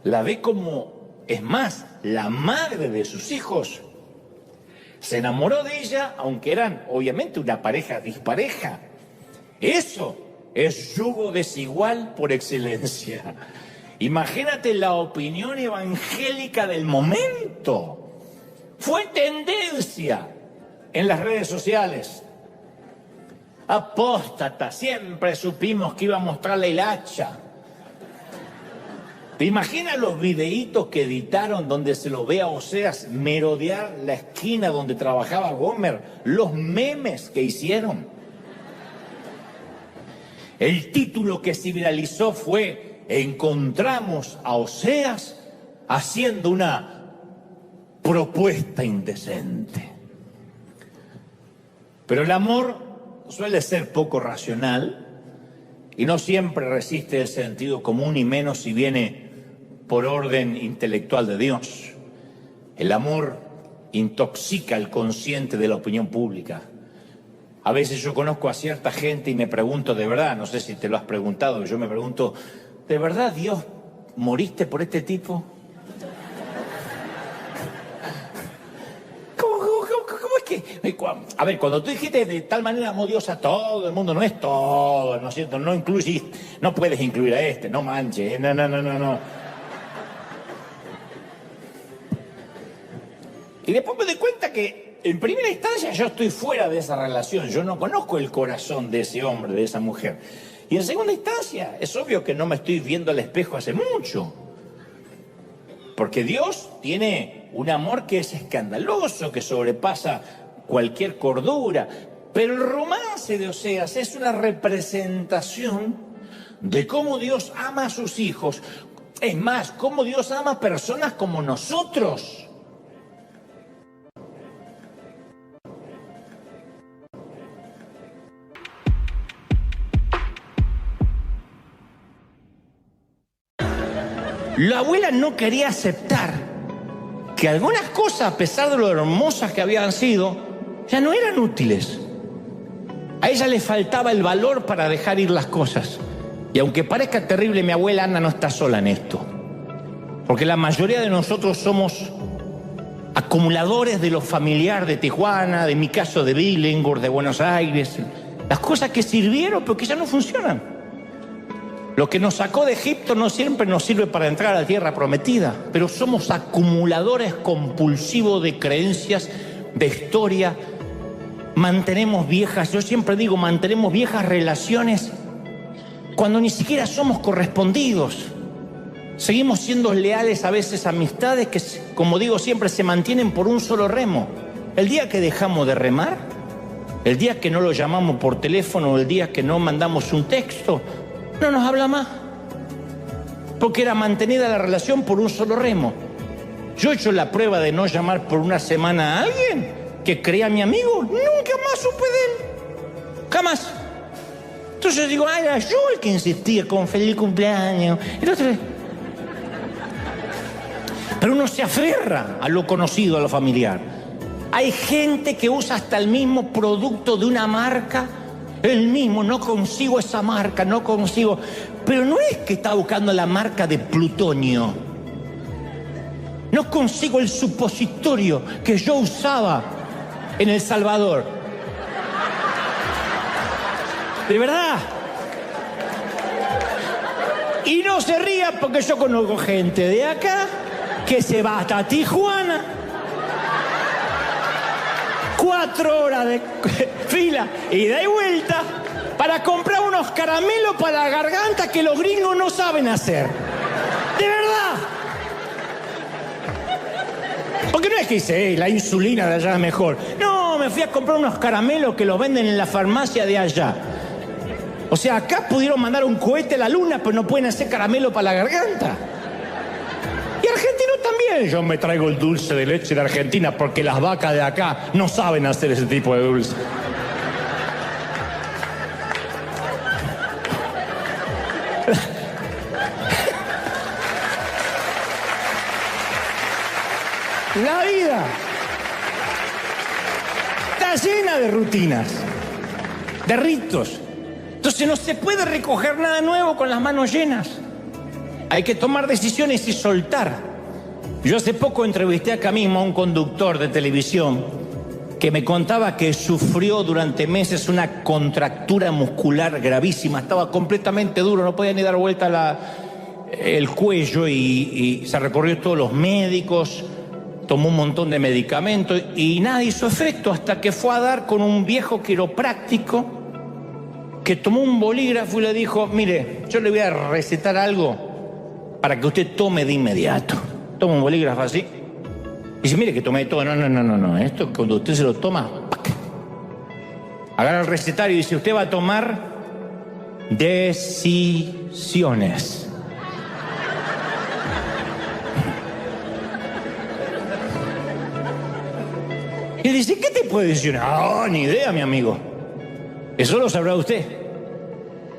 La ve como, es más, la madre de sus hijos. Se enamoró de ella, aunque eran obviamente una pareja dispareja. Eso es yugo desigual por excelencia. Imagínate la opinión evangélica del momento. Fue tendencia en las redes sociales. Apóstata, siempre supimos que iba a mostrarle el hacha. ¿Te imaginas los videitos que editaron donde se lo ve a Oseas merodear la esquina donde trabajaba Gomer? Los memes que hicieron. El título que se viralizó fue: encontramos a Oseas haciendo una propuesta indecente. Pero el amor suele ser poco racional y no siempre resiste el sentido común, y menos si viene por orden intelectual de Dios. El amor intoxica el consciente de la opinión pública. A veces yo conozco a cierta gente y me pregunto, de verdad, no sé si te lo has preguntado, yo me pregunto, ¿de verdad Dios moriste por este tipo? ¿Cómo es que? A ver, cuando tú dijiste de tal manera amó Dios a todo el mundo, no es todo, ¿no es cierto? No incluyes, no puedes incluir a este, no manches, no. Y después me doy cuenta que en primera instancia yo estoy fuera de esa relación, yo no conozco el corazón de ese hombre, de esa mujer. Y en segunda instancia, es obvio que no me estoy viendo al espejo hace mucho. Porque Dios tiene un amor que es escandaloso, que sobrepasa cualquier cordura. Pero el romance de Oseas es una representación de cómo Dios ama a sus hijos. Es más, cómo Dios ama a personas como nosotros. La abuela no quería aceptar que algunas cosas, a pesar de lo hermosas que habían sido, ya no eran útiles. A ella le faltaba el valor para dejar ir las cosas. Y aunque parezca terrible, mi abuela Ana no está sola en esto. Porque la mayoría de nosotros somos acumuladores de lo familiar de Tijuana, de mi caso de Billinghurst, de Buenos Aires. Las cosas que sirvieron pero que ya no funcionan. Lo que nos sacó de Egipto no siempre nos sirve para entrar a la tierra prometida, pero somos acumuladores compulsivos de creencias, de historia. Mantenemos viejas, yo siempre digo, mantenemos viejas relaciones cuando ni siquiera somos correspondidos. Seguimos siendo leales a veces a amistades que, como digo siempre, se mantienen por un solo remo. El día que dejamos de remar, el día que no lo llamamos por teléfono, el día que no mandamos un texto, no nos habla más, porque era mantenida la relación por un solo remo. Yo he hecho la prueba de no llamar por una semana a alguien que creía mi amigo, nunca más supe de él, jamás. Entonces digo, era yo el que insistía con feliz cumpleaños. Entonces, pero uno se aferra a lo conocido, a lo familiar. Hay gente que usa hasta el mismo producto de una marca, el mismo, no consigo esa marca, no consigo. Pero no es que está buscando la marca de plutonio. No consigo el supositorio que yo usaba en El Salvador. De verdad. Y no se ría porque yo conozco gente de acá que se va hasta Tijuana. 4 horas de fila, ida y vuelta, para comprar unos caramelos para la garganta que los gringos no saben hacer. De verdad. Porque no es que dice, la insulina de allá es mejor. No, me fui a comprar unos caramelos que los venden en la farmacia de allá. O sea, acá pudieron mandar un cohete a la luna, pero no pueden hacer caramelo para la garganta. Y argentino también. Yo me traigo el dulce de leche de Argentina porque las vacas de acá no saben hacer ese tipo de dulce. La vida está llena de rutinas, de ritos. Entonces no se puede recoger nada nuevo con las manos llenas. Hay que tomar decisiones y soltar. Yo hace poco entrevisté acá mismo a un conductor de televisión que me contaba que sufrió durante meses una contractura muscular gravísima. Estaba completamente duro, no podía ni dar vuelta el cuello y se recorrió todos los médicos, tomó un montón de medicamentos y nada hizo efecto hasta que fue a dar con un viejo quiropráctico que tomó un bolígrafo y le dijo, mire, yo le voy a recetar algo para que usted tome de inmediato. Toma un bolígrafo así. Y dice, mire que tomé todo. No. Esto cuando usted se lo toma, ¡pac! Agarra el recetario y dice, usted va a tomar decisiones. Y dice, ¿qué te puede decir? No, ni idea, mi amigo. Eso lo sabrá usted.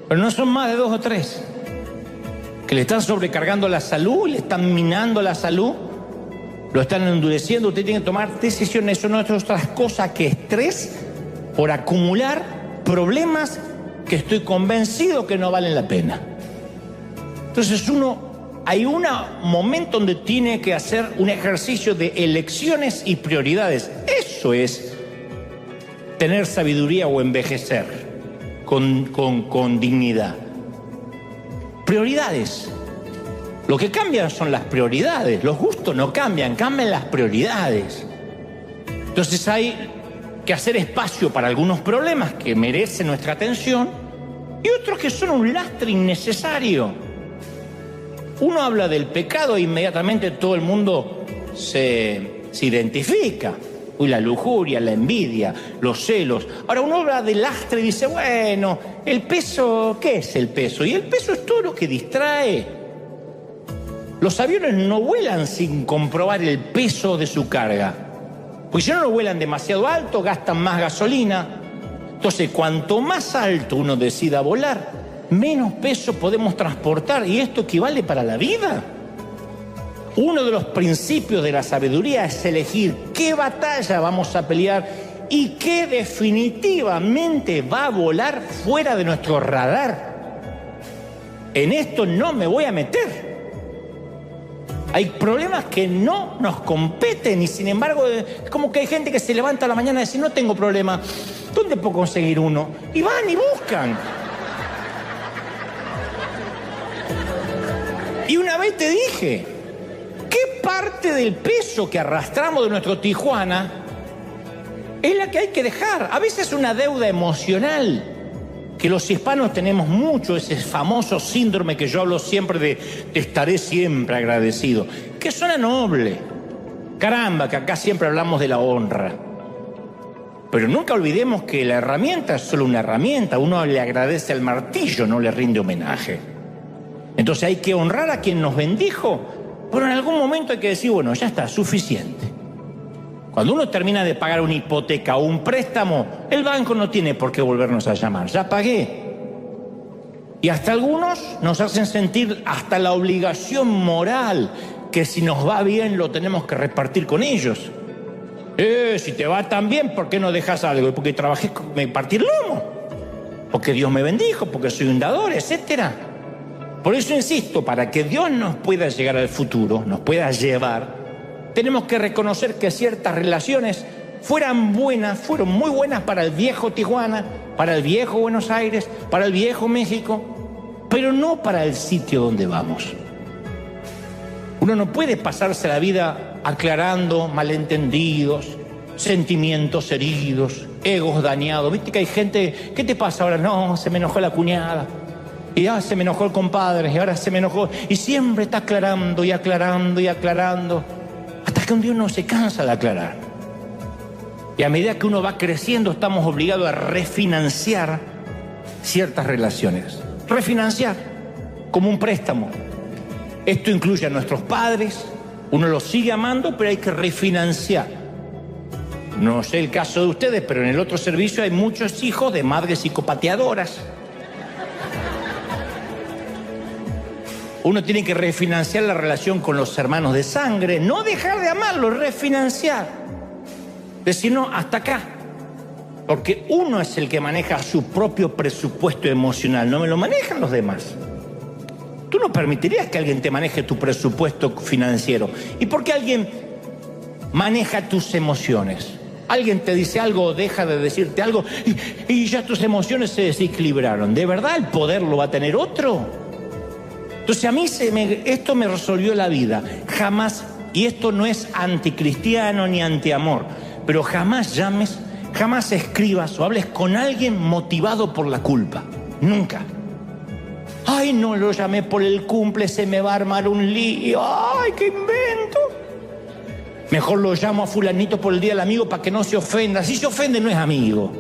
Pero no son más de 2 o 3 que le están sobrecargando la salud, le están minando la salud, lo están endureciendo. Usted tiene que tomar decisiones. Eso no es otra cosa que estrés por acumular problemas que estoy convencido que no valen la pena. Entonces hay un momento donde tiene que hacer un ejercicio de elecciones y prioridades. Eso es tener sabiduría o envejecer con dignidad. Prioridades. Lo que cambian son las prioridades. Los gustos no cambian, cambian las prioridades. Entonces hay que hacer espacio para algunos problemas que merecen nuestra atención y otros que son un lastre innecesario. Uno habla del pecado e inmediatamente todo el mundo se identifica. Uy, la lujuria, la envidia, los celos. Ahora uno habla del lastre y dice, bueno, el peso, ¿qué es el peso? Y el peso es todo lo que distrae. Los aviones no vuelan sin comprobar el peso de su carga. Porque si no vuelan demasiado alto, gastan más gasolina. Entonces, cuanto más alto uno decida volar, menos peso podemos transportar. Y esto equivale para la vida. Uno de los principios de la sabiduría es elegir qué batalla vamos a pelear y qué definitivamente va a volar fuera de nuestro radar. En esto no me voy a meter. Hay problemas que no nos competen y sin embargo es como que hay gente que se levanta a la mañana y dice, no tengo problema, ¿dónde puedo conseguir uno? Y van y buscan. Y una vez te dije, ¿qué parte del peso que arrastramos de nuestro Tijuana es la que hay que dejar? A veces es una deuda emocional, que los hispanos tenemos mucho, ese famoso síndrome que yo hablo siempre de te estaré siempre agradecido, que suena noble. Caramba, que acá siempre hablamos de la honra. Pero nunca olvidemos que la herramienta es solo una herramienta. Uno le agradece al martillo, no le rinde homenaje. Entonces hay que honrar a quien nos bendijo. Pero en algún momento hay que decir, bueno, ya está, suficiente. Cuando uno termina de pagar una hipoteca o un préstamo, el banco no tiene por qué volvernos a llamar. Ya pagué. Y hasta algunos nos hacen sentir hasta la obligación moral que si nos va bien lo tenemos que repartir con ellos. Si te va tan bien, ¿por qué no dejas algo? Porque trabajé con partir lomo, porque Dios me bendijo, porque soy un dador, etcétera. Por eso insisto, para que Dios nos pueda llegar al futuro, nos pueda llevar, tenemos que reconocer que ciertas relaciones fueron muy buenas para el viejo Tijuana, para el viejo Buenos Aires, para el viejo México, pero no para el sitio donde vamos. Uno no puede pasarse la vida aclarando malentendidos, sentimientos heridos, egos dañados. ¿Viste que hay gente, qué te pasa ahora? No, se me enojó la cuñada, y ya se me enojó el compadre, y ahora se me enojó, y siempre está aclarando y aclarando y aclarando, hasta que un día uno se cansa de aclarar. Y a medida que uno va creciendo, estamos obligados a refinanciar ciertas relaciones. Refinanciar, como un préstamo. Esto incluye a nuestros padres, uno los sigue amando, pero hay que refinanciar. No sé el caso de ustedes, pero en el otro servicio hay muchos hijos de madres psicopateadoras. Uno tiene que refinanciar la relación con los hermanos de sangre, no dejar de amarlos, refinanciar. Decir, no, hasta acá. Porque uno es el que maneja su propio presupuesto emocional, no me lo manejan los demás. Tú no permitirías que alguien te maneje tu presupuesto financiero. ¿Y por qué alguien maneja tus emociones? Alguien te dice algo, deja de decirte algo y ya tus emociones se desequilibraron. ¿De verdad el poder lo va a tener otro? Entonces a mí esto me resolvió la vida. Jamás, y esto no es anticristiano ni antiamor, pero jamás llames, jamás escribas o hables con alguien motivado por la culpa. Nunca. Ay, no lo llamé por el cumple, se me va a armar un lío. Ay, qué invento. Mejor lo llamo a fulanito por el día del amigo para que no se ofenda. Si se ofende no es amigo.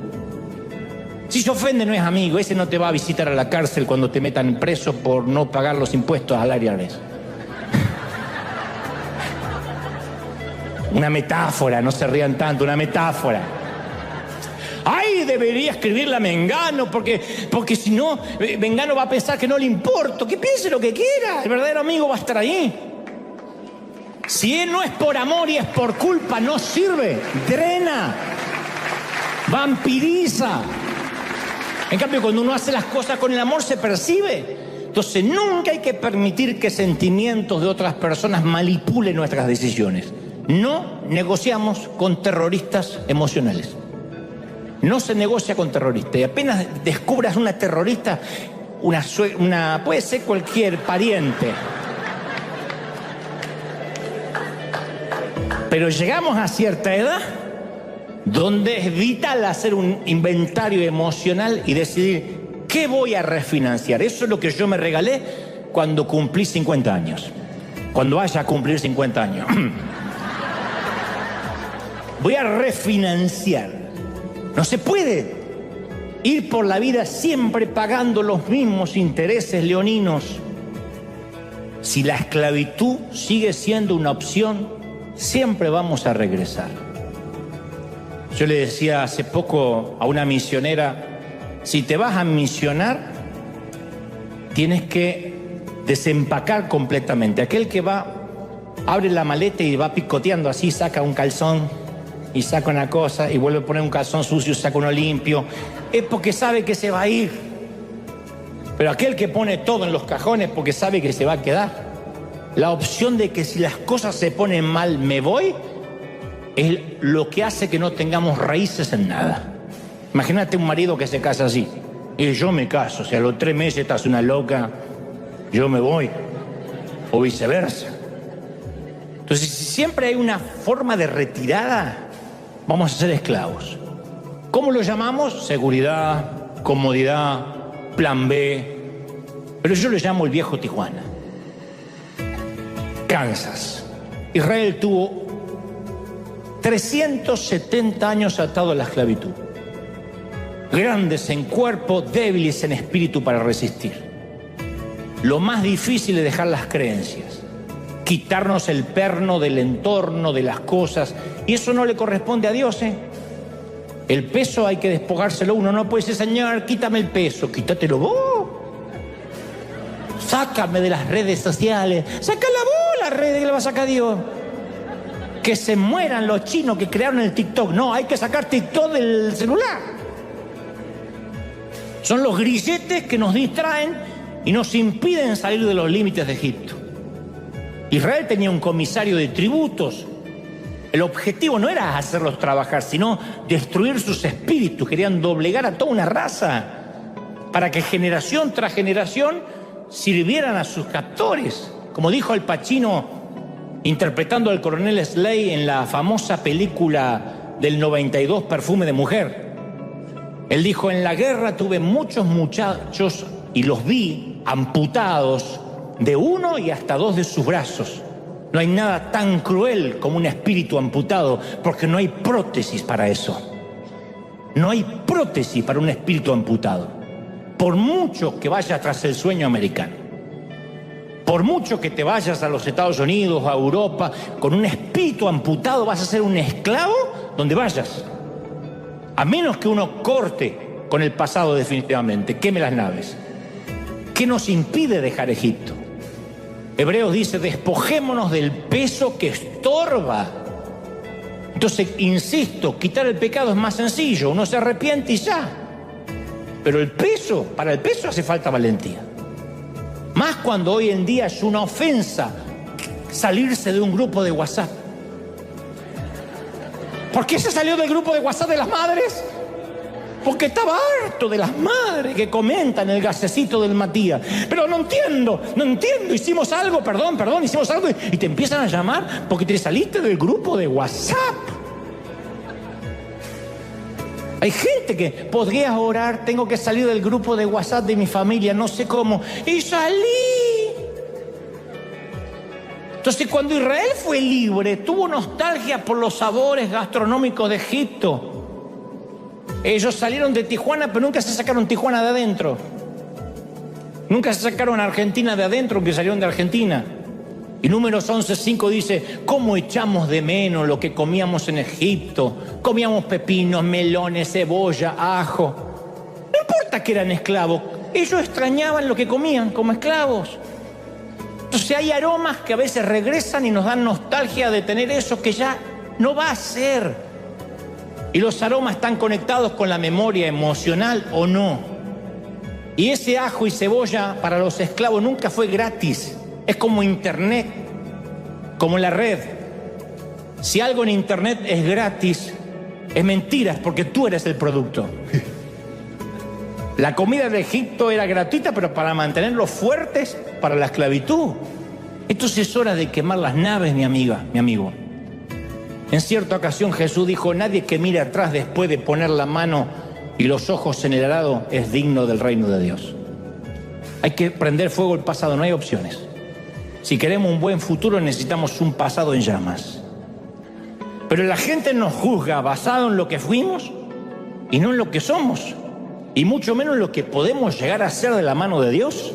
Si se ofende no es amigo. Ese no te va a visitar a la cárcel cuando te metan preso por no pagar los impuestos al IRS. Una metáfora, no se rían tanto, una metáfora. Ay, debería escribirle a Mengano porque si no, Mengano va a pensar que no le importo. Que piense lo que quiera, el verdadero amigo va a estar ahí. Si él no es por amor y es por culpa, no sirve, drena, vampiriza. En cambio, cuando uno hace las cosas con el amor, se percibe. Entonces, nunca hay que permitir que sentimientos de otras personas manipulen nuestras decisiones. No negociamos con terroristas emocionales. No se negocia con terroristas. Y apenas descubras una terrorista, puede ser cualquier pariente. Pero llegamos a cierta edad donde es vital hacer un inventario emocional y decidir qué voy a refinanciar. Eso es lo que yo me regalé cuando cumplí 50 años. Cuando vaya a cumplir 50 años. Voy a refinanciar. No se puede ir por la vida siempre pagando los mismos intereses leoninos. Si la esclavitud sigue siendo una opción, siempre vamos a regresar. Yo le decía hace poco a una misionera, si te vas a misionar, tienes que desempacar completamente. Aquel que va, abre la maleta y va picoteando así, saca un calzón y saca una cosa y vuelve a poner un calzón sucio y saca uno limpio, es porque sabe que se va a ir. Pero aquel que pone todo en los cajones porque sabe que se va a quedar, la opción de que si las cosas se ponen mal me voy, es lo que hace que no tengamos raíces en nada. Imagínate un marido que se casa así, y yo me caso, si a los 3 meses estás una loca, yo me voy, o viceversa. Entonces, si siempre hay una forma de retirada, vamos a ser esclavos. ¿Cómo lo llamamos? Seguridad, comodidad, plan B. Pero yo lo llamo el viejo Tijuana. Kansas. Israel tuvo 370 años atado a la esclavitud. Grandes en cuerpo, débiles en espíritu para resistir. Lo más difícil es dejar las creencias, quitarnos el perno del entorno, de las cosas, y eso no le corresponde a Dios, ¿eh? El peso hay que despojárselo uno, no puede decir, Señor, quítame el peso, quítatelo vos. sácame de las redes sociales. Saca la bola, redes que le va a sacar Dios. Que se mueran los chinos que crearon el TikTok. No, hay que sacar TikTok del celular. Son los grilletes que nos distraen y nos impiden salir de los límites de Egipto. Israel tenía un comisario de tributos. El objetivo no era hacerlos trabajar, sino destruir sus espíritus. Querían doblegar a toda una raza para que generación tras generación sirvieran a sus captores. Como dijo Al Pacino, interpretando al coronel Slade en la famosa película del 92, Perfume de Mujer. Él dijo: en la guerra tuve muchos muchachos y los vi amputados de uno y hasta dos de sus brazos. No hay nada tan cruel como un espíritu amputado, porque no hay prótesis para eso. No hay prótesis para un espíritu amputado. Por mucho que vayas tras el sueño americano, por mucho que te vayas a los Estados Unidos, a Europa, con un espíritu amputado vas a ser un esclavo donde vayas. A menos que uno corte con el pasado definitivamente, queme las naves. ¿Qué nos impide dejar Egipto? Hebreos dice: despojémonos del peso que estorba. Entonces, insisto, quitar el pecado es más sencillo, uno se arrepiente y ya. Pero el peso, para el peso hace falta valentía. Más cuando hoy en día es una ofensa salirse de un grupo de WhatsApp. ¿Por qué se salió del grupo de WhatsApp de las madres? Porque estaba harto de las madres que comentan el gasecito del Matías. Pero no entiendo, hicimos algo, perdón, hicimos algo, y te empiezan a llamar porque te saliste del grupo de WhatsApp. Hay gente que podría orar, tengo que salir del grupo de WhatsApp de mi familia, no sé cómo, y salí. Entonces, cuando Israel fue libre, tuvo nostalgia por los sabores gastronómicos de Egipto. Ellos salieron de Tijuana, pero nunca se sacaron Tijuana de adentro. Nunca se sacaron Argentina de adentro, que salieron de Argentina. Y Números 11:5 dice: ¿cómo echamos de menos lo que comíamos en Egipto? Comíamos pepinos, melones, cebolla, ajo. No importa que eran esclavos, ellos extrañaban lo que comían como esclavos. Entonces hay aromas que a veces regresan y nos dan nostalgia de tener eso que ya no va a ser. Y los aromas están conectados con la memoria emocional o no. Y ese ajo y cebolla para los esclavos nunca fue gratis. Es como internet, como la red. Si algo en internet es gratis, es mentira, es porque tú eres el producto. La comida de Egipto era gratuita, pero para mantenerlos fuertes para la esclavitud. Entonces es hora de quemar las naves, mi amiga, mi amigo. En cierta ocasión Jesús dijo: nadie que mire atrás después de poner la mano y los ojos en el arado es digno del reino de Dios. Hay que prender fuego el pasado, no hay opciones. Si queremos un buen futuro necesitamos un pasado en llamas. Pero la gente nos juzga basado en lo que fuimos y no en lo que somos. Y mucho menos en lo que podemos llegar a ser de la mano de Dios.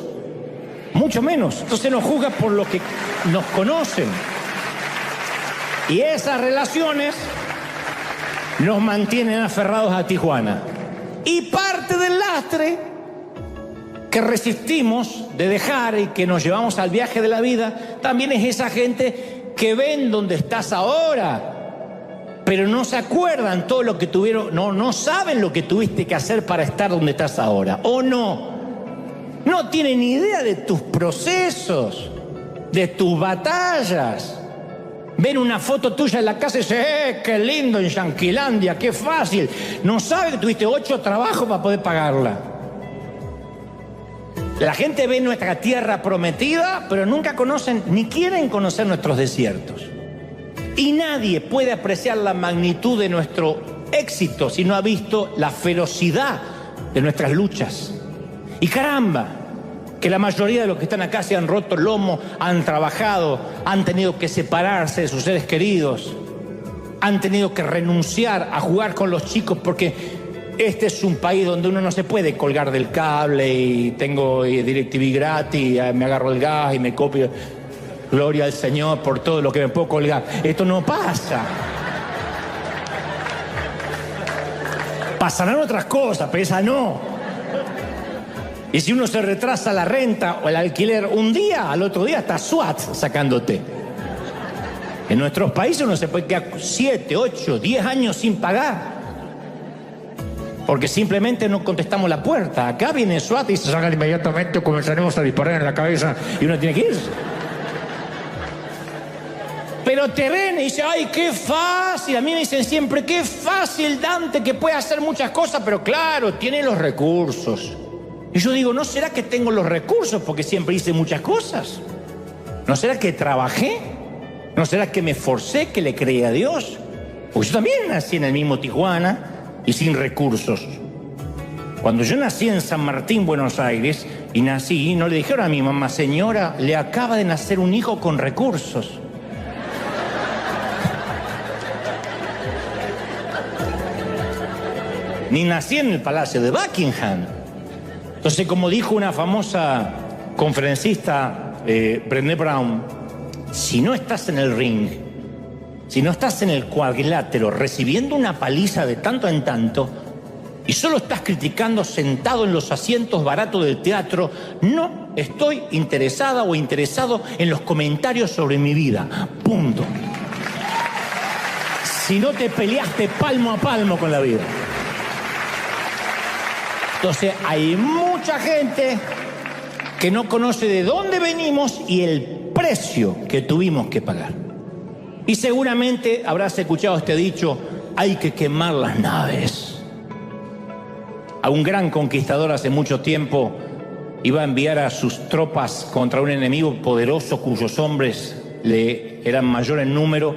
Mucho menos. Entonces nos juzga por lo que nos conocen. Y esas relaciones nos mantienen aferrados a Tijuana. Y parte del lastre que resistimos de dejar y que nos llevamos al viaje de la vida, también es esa gente que ven dónde estás ahora, pero no se acuerdan todo lo que tuvieron, no saben lo que tuviste que hacer para estar donde estás ahora, o no tienen ni idea de tus procesos, de tus batallas. Ven una foto tuya en la casa y dicen: qué lindo en Yanquilandia, qué fácil. No saben que tuviste 8 trabajos para poder pagarla. La gente ve nuestra tierra prometida, pero nunca conocen ni quieren conocer nuestros desiertos. Y nadie puede apreciar la magnitud de nuestro éxito si no ha visto la ferocidad de nuestras luchas. Y caramba, que la mayoría de los que están acá se han roto el lomo, han trabajado, han tenido que separarse de sus seres queridos, han tenido que renunciar a jugar con los chicos porque este es un país donde uno no se puede colgar del cable y tengo DirecTV gratis, me agarro el gas y me copio. Gloria al Señor por todo lo que me puedo colgar. Esto no pasa. Pasarán otras cosas, pero esa no. Y si uno se retrasa la renta o el alquiler un día, al otro día está SWAT sacándote. En nuestros países uno se puede quedar 7, 8, 10 años sin pagar. Porque simplemente no contestamos la puerta. Acá viene SWAT y se sacan inmediatamente o comenzaremos a disparar en la cabeza y uno tiene que irse. Pero te ven y dicen, ¡ay, qué fácil! A mí me dicen siempre, ¡qué fácil, Dante, que puede hacer muchas cosas! Pero claro, tiene los recursos. Y yo digo, ¿no será que tengo los recursos porque siempre hice muchas cosas? ¿No será que trabajé? ¿No será que me esforcé, que le creí a Dios? Porque yo también nací en el mismo Tijuana y sin recursos. Cuando yo nací en San Martín, Buenos Aires, y nací, no le dijeron a mi mamá, señora, le acaba de nacer un hijo con recursos. Ni nací en el Palacio de Buckingham. Entonces, como dijo una famosa conferencista, Brené Brown, si no estás en el ring, si no estás en el cuadrilátero recibiendo una paliza de tanto en tanto y solo estás criticando sentado en los asientos baratos del teatro, no estoy interesada o interesado en los comentarios sobre mi vida. Punto. Si no te peleaste palmo a palmo con la vida. Entonces hay mucha gente que no conoce de dónde venimos y el precio que tuvimos que pagar. Y seguramente habrás escuchado este dicho, hay que quemar las naves. A un gran conquistador hace mucho tiempo iba a enviar a sus tropas contra un enemigo poderoso cuyos hombres le eran mayor en número,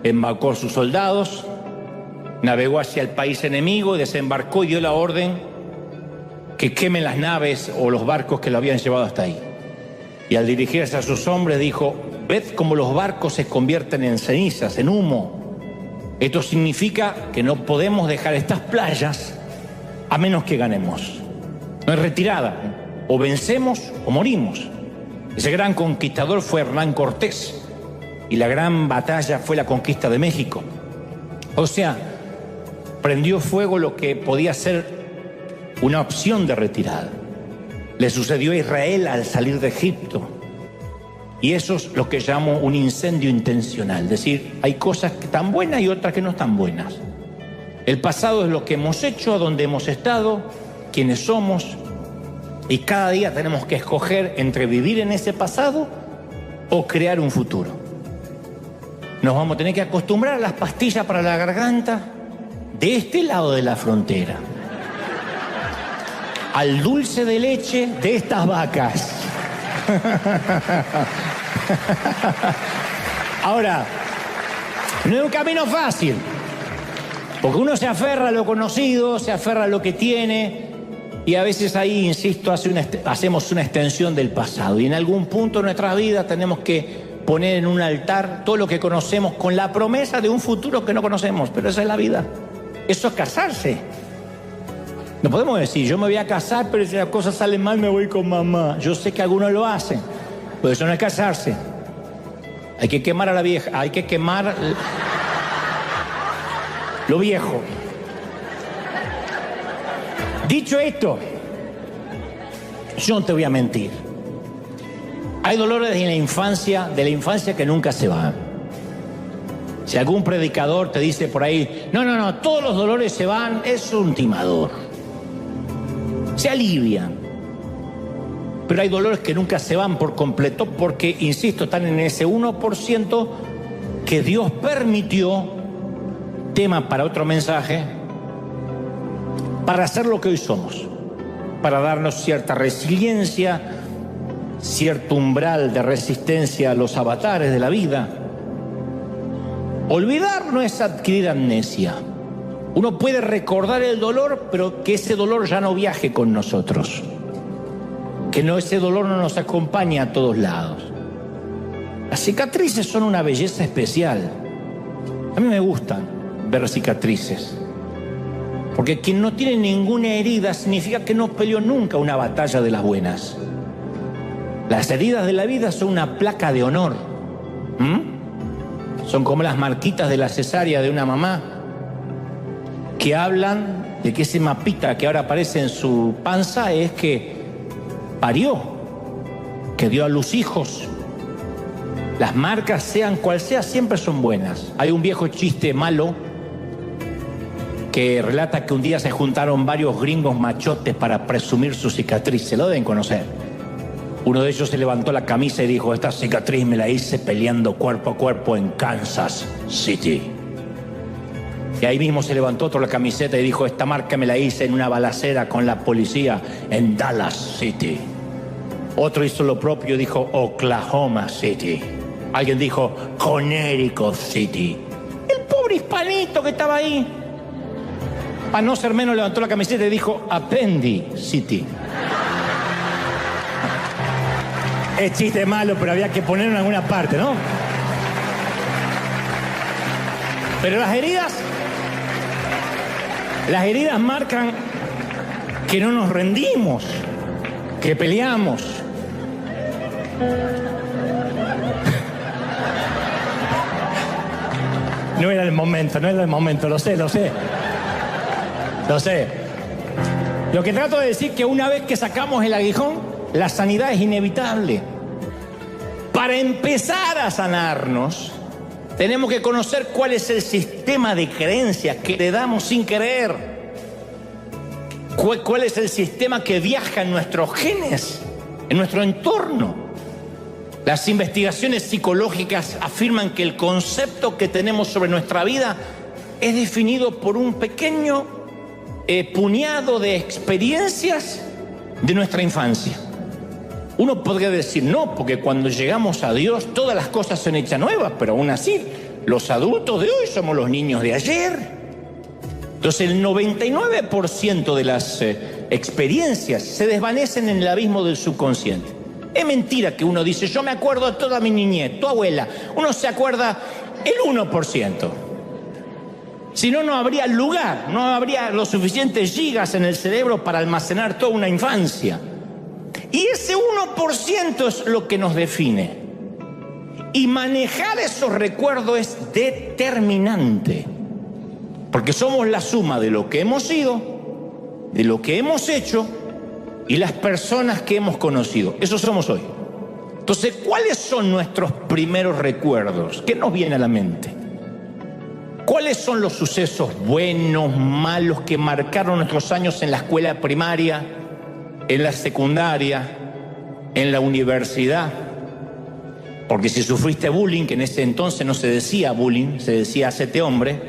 embarcó a sus soldados, navegó hacia el país enemigo, desembarcó y dio la orden que quemen las naves o los barcos que lo habían llevado hasta ahí. Y al dirigirse a sus hombres dijo, ved cómo los barcos se convierten en cenizas, en humo. Esto significa que no podemos dejar estas playas a menos que ganemos. No es retirada, o vencemos o morimos. Ese gran conquistador fue Hernán Cortés y la gran batalla fue la conquista de México. O sea, prendió fuego lo que podía ser una opción de retirada. Le sucedió a Israel al salir de Egipto. Y eso es lo que llamo un incendio intencional. Es decir, hay cosas que están buenas y otras que no están buenas. El pasado es lo que hemos hecho, a donde hemos estado, quiénes somos. Y cada día tenemos que escoger entre vivir en ese pasado o crear un futuro. Nos vamos a tener que acostumbrar a las pastillas para la garganta de este lado de la frontera. Al dulce de leche de estas vacas. Ahora, no es un camino fácil, porque uno se aferra a lo conocido, se aferra a lo que tiene, y a veces ahí, insisto, hacemos una extensión del pasado, y en algún punto de nuestra vida tenemos que poner en un altar todo lo que conocemos con la promesa de un futuro que no conocemos, pero esa es la vida. Eso es casarse. No podemos decir, yo me voy a casar, pero si las cosas salen mal me voy con mamá. Yo sé que algunos lo hacen, pero eso no es casarse. Hay que quemar a la vieja, hay que quemar lo viejo. Dicho esto, yo no te voy a mentir. Hay dolores de la infancia que nunca se van. Si algún predicador te dice por ahí, no, todos los dolores se van, es un timador. Se alivian, pero hay dolores que nunca se van por completo porque, insisto, están en ese 1% que Dios permitió, tema para otro mensaje, para hacer lo que hoy somos, para darnos cierta resiliencia, cierto umbral de resistencia a los avatares de la vida. Olvidar no es adquirir amnesia. Uno puede recordar el dolor, pero que ese dolor ya no viaje con nosotros. Que ese dolor no nos acompañe a todos lados. Las cicatrices son una belleza especial. A mí me gustan ver cicatrices. Porque quien no tiene ninguna herida significa que no peleó nunca una batalla de las buenas. Las heridas de la vida son una placa de honor. Son como las marquitas de la cesárea de una mamá, que hablan de que ese mapita que ahora aparece en su panza es que parió, que dio a luz hijos. Las marcas, sean cual sea, siempre son buenas. Hay un viejo chiste malo que relata que un día se juntaron varios gringos machotes para presumir su cicatriz. Se lo deben conocer. Uno de ellos se levantó la camisa y dijo: esta cicatriz me la hice peleando cuerpo a cuerpo en Kansas City. Y ahí mismo se levantó otro la camiseta y dijo: esta marca me la hice en una balacera con la policía en Dallas City. Otro hizo lo propio y dijo: Oklahoma City. Alguien dijo: Connecticut City. El pobre hispanito que estaba ahí, para no ser menos, levantó la camiseta y dijo: Appendi City. Es chiste malo, pero había que ponerlo en alguna parte, ¿no? Pero las heridas marcan que no nos rendimos, que peleamos. No era el momento, lo sé. Lo que trato de decir es que una vez que sacamos el aguijón, la sanidad es inevitable. Para empezar a sanarnos, tenemos que conocer cuál es el sistema de creencias que le damos sin querer. ¿Cuál es el sistema que viaja en nuestros genes, en nuestro entorno? Las investigaciones psicológicas afirman que el concepto que tenemos sobre nuestra vida es definido por un pequeño puñado de experiencias de nuestra infancia. Uno podría decir no, porque cuando llegamos a Dios todas las cosas son hechas nuevas, pero aún así los adultos de hoy somos los niños de ayer. Entonces el 99% de las experiencias se desvanecen en el abismo del subconsciente. Es mentira que uno dice: yo me acuerdo de toda mi niñez, tu abuela. Uno se acuerda el 1%. Si no, no habría lugar, no habría los suficientes gigas en el cerebro para almacenar toda una infancia. Y ese 1% es lo que nos define. Y manejar esos recuerdos es determinante. Porque somos la suma de lo que hemos sido, de lo que hemos hecho y las personas que hemos conocido. Eso somos hoy. Entonces, ¿cuáles son nuestros primeros recuerdos? ¿Qué nos viene a la mente? ¿Cuáles son los sucesos buenos, malos que marcaron nuestros años en la escuela primaria, en la secundaria, en la universidad? Porque si sufriste bullying, que en ese entonces no se decía bullying, se decía hacete hombre,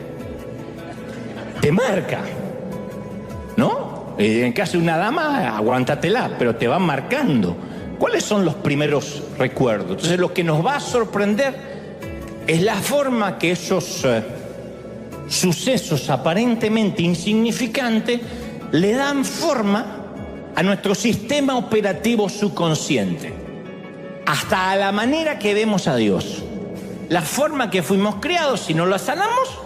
te marca, ¿no? En caso de una dama, aguántatela, pero te van marcando. ¿Cuáles son los primeros recuerdos? Entonces, lo que nos va a sorprender es la forma que esos sucesos aparentemente insignificantes le dan forma a nuestro sistema operativo subconsciente, hasta a la manera que vemos a Dios. La forma que fuimos creados, si no la sanamos,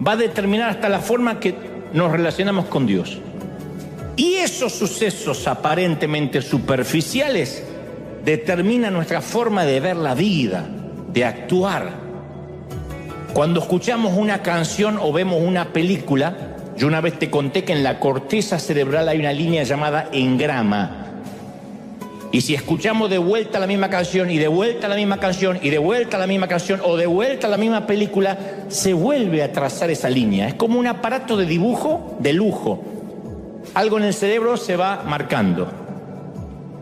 va a determinar hasta la forma que nos relacionamos con Dios. Y esos sucesos aparentemente superficiales determinan nuestra forma de ver la vida, de actuar. Cuando escuchamos una canción o vemos una película, yo una vez te conté que en la corteza cerebral hay una línea llamada engrama. Y si escuchamos de vuelta la misma canción, y de vuelta la misma canción, y de vuelta la misma canción, o de vuelta la misma película, se vuelve a trazar esa línea. Es como un aparato de dibujo de lujo. Algo en el cerebro se va marcando.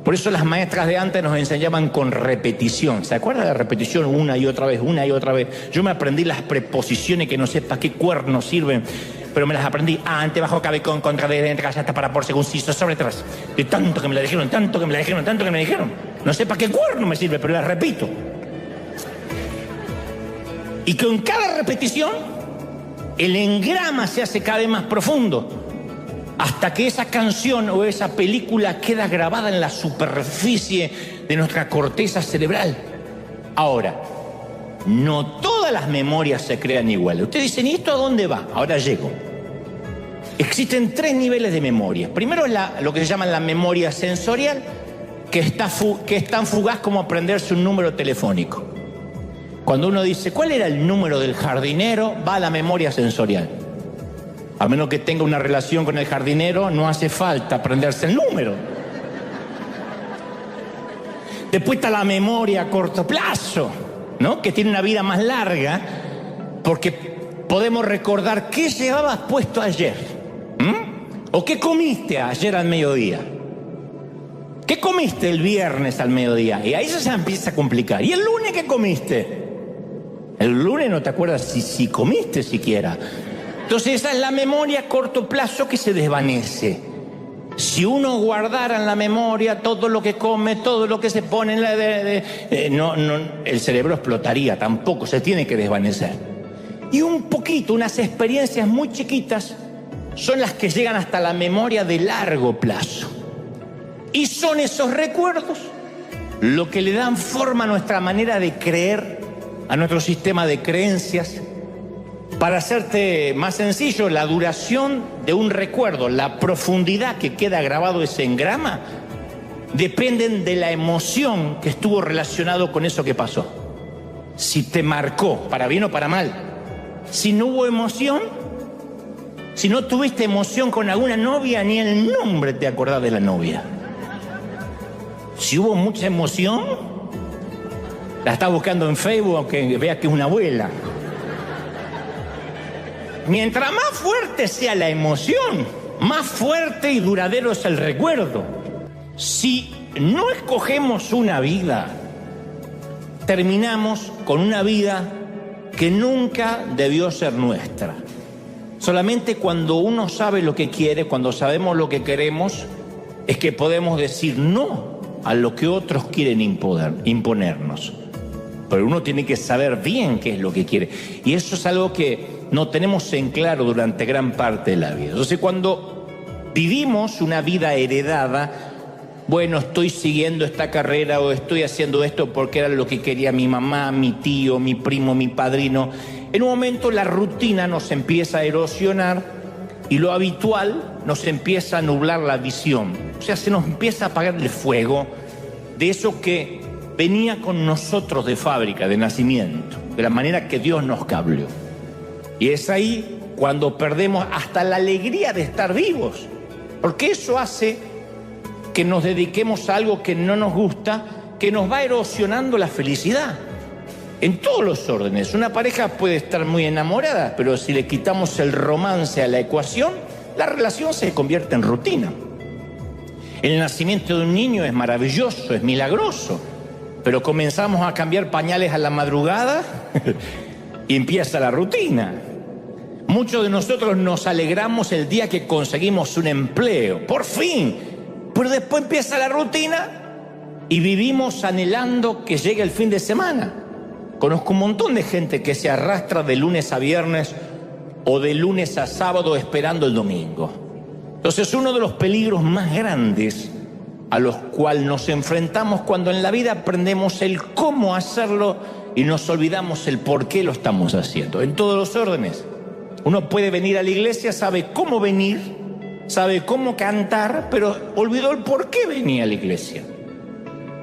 Por eso las maestras de antes nos enseñaban con repetición. ¿Se acuerdan de la repetición? Una y otra vez, una y otra vez. Yo me aprendí las preposiciones que no sé para qué cuernos sirven, pero me las aprendí. Ante, bajo, cabe, con, contra, de, entre, hasta, para, por, según, si, sobre, tras. De tanto que me la dijeron, tanto que me la dijeron, tanto que me la dijeron. No sé para qué cuerno me sirve, pero las repito. Y con cada repetición, el engrama se hace cada vez más profundo, hasta que esa canción o esa película queda grabada en la superficie de nuestra corteza cerebral. Ahora, no todas las memorias se crean iguales. Ustedes dicen: ¿y esto a dónde va? Ahora llego. Existen 3 niveles de memoria. Primero es lo que se llama la memoria sensorial, que es tan fugaz como aprenderse un número telefónico. Cuando uno dice: ¿cuál era el número del jardinero?, va a la memoria sensorial. A menos que tenga una relación con el jardinero, no hace falta aprenderse el número. Después está la memoria a corto plazo, ¿no? Que tiene una vida más larga, porque podemos recordar qué llevabas puesto ayer, o qué comiste ayer al mediodía, qué comiste el viernes al mediodía, y ahí se empieza a complicar. ¿Y el lunes qué comiste? El lunes no te acuerdas si comiste siquiera. Entonces esa es la memoria a corto plazo que se desvanece. Si uno guardara en la memoria todo lo que come, todo lo que se pone en el cerebro explotaría, tampoco, se tiene que desvanecer. Y un poquito, unas experiencias muy chiquitas son las que llegan hasta la memoria de largo plazo. Y son esos recuerdos lo que le dan forma a nuestra manera de creer, a nuestro sistema de creencias. Para hacerte más sencillo, la duración de un recuerdo, la profundidad que queda grabado ese engrama, dependen de la emoción que estuvo relacionado con eso que pasó. Si te marcó, para bien o para mal. Si no hubo emoción, si no tuviste emoción con alguna novia, ni el nombre te acordás de la novia. Si hubo mucha emoción, la estás buscando en Facebook aunque veas que es una abuela. Mientras más fuerte sea la emoción, más fuerte y duradero es el recuerdo. Si no escogemos una vida, terminamos con una vida que nunca debió ser nuestra. Solamente cuando uno sabe lo que quiere, cuando sabemos lo que queremos, es que podemos decir no a lo que otros quieren imponernos. Pero uno tiene que saber bien qué es lo que quiere. Y eso es algo que no tenemos en claro durante gran parte de la vida. Entonces, cuando vivimos una vida heredada, bueno, estoy siguiendo esta carrera o estoy haciendo esto porque era lo que quería mi mamá, mi tío, mi primo, mi padrino. En un momento la rutina nos empieza a erosionar y lo habitual nos empieza a nublar la visión. O sea, se nos empieza a apagar el fuego de eso que venía con nosotros de fábrica, de nacimiento, de la manera que Dios nos cableó. Y es ahí cuando perdemos hasta la alegría de estar vivos, porque eso hace que nos dediquemos a algo que no nos gusta, que nos va erosionando la felicidad. En todos los órdenes, una pareja puede estar muy enamorada, pero si le quitamos el romance a la ecuación, la relación se convierte en rutina. El nacimiento de un niño es maravilloso, es milagroso, pero comenzamos a cambiar pañales a la madrugada y empieza la rutina. Muchos de nosotros nos alegramos el día que conseguimos un empleo, por fin, pero después empieza la rutina y vivimos anhelando que llegue el fin de semana. Conozco un montón de gente que se arrastra de lunes a viernes o de lunes a sábado esperando el domingo. Entonces, uno de los peligros más grandes a los cuales nos enfrentamos cuando en la vida aprendemos el cómo hacerlo y nos olvidamos el por qué lo estamos haciendo, en todos los órdenes. Uno puede venir a la iglesia, sabe cómo venir, sabe cómo cantar, pero olvidó el por qué venía a la iglesia.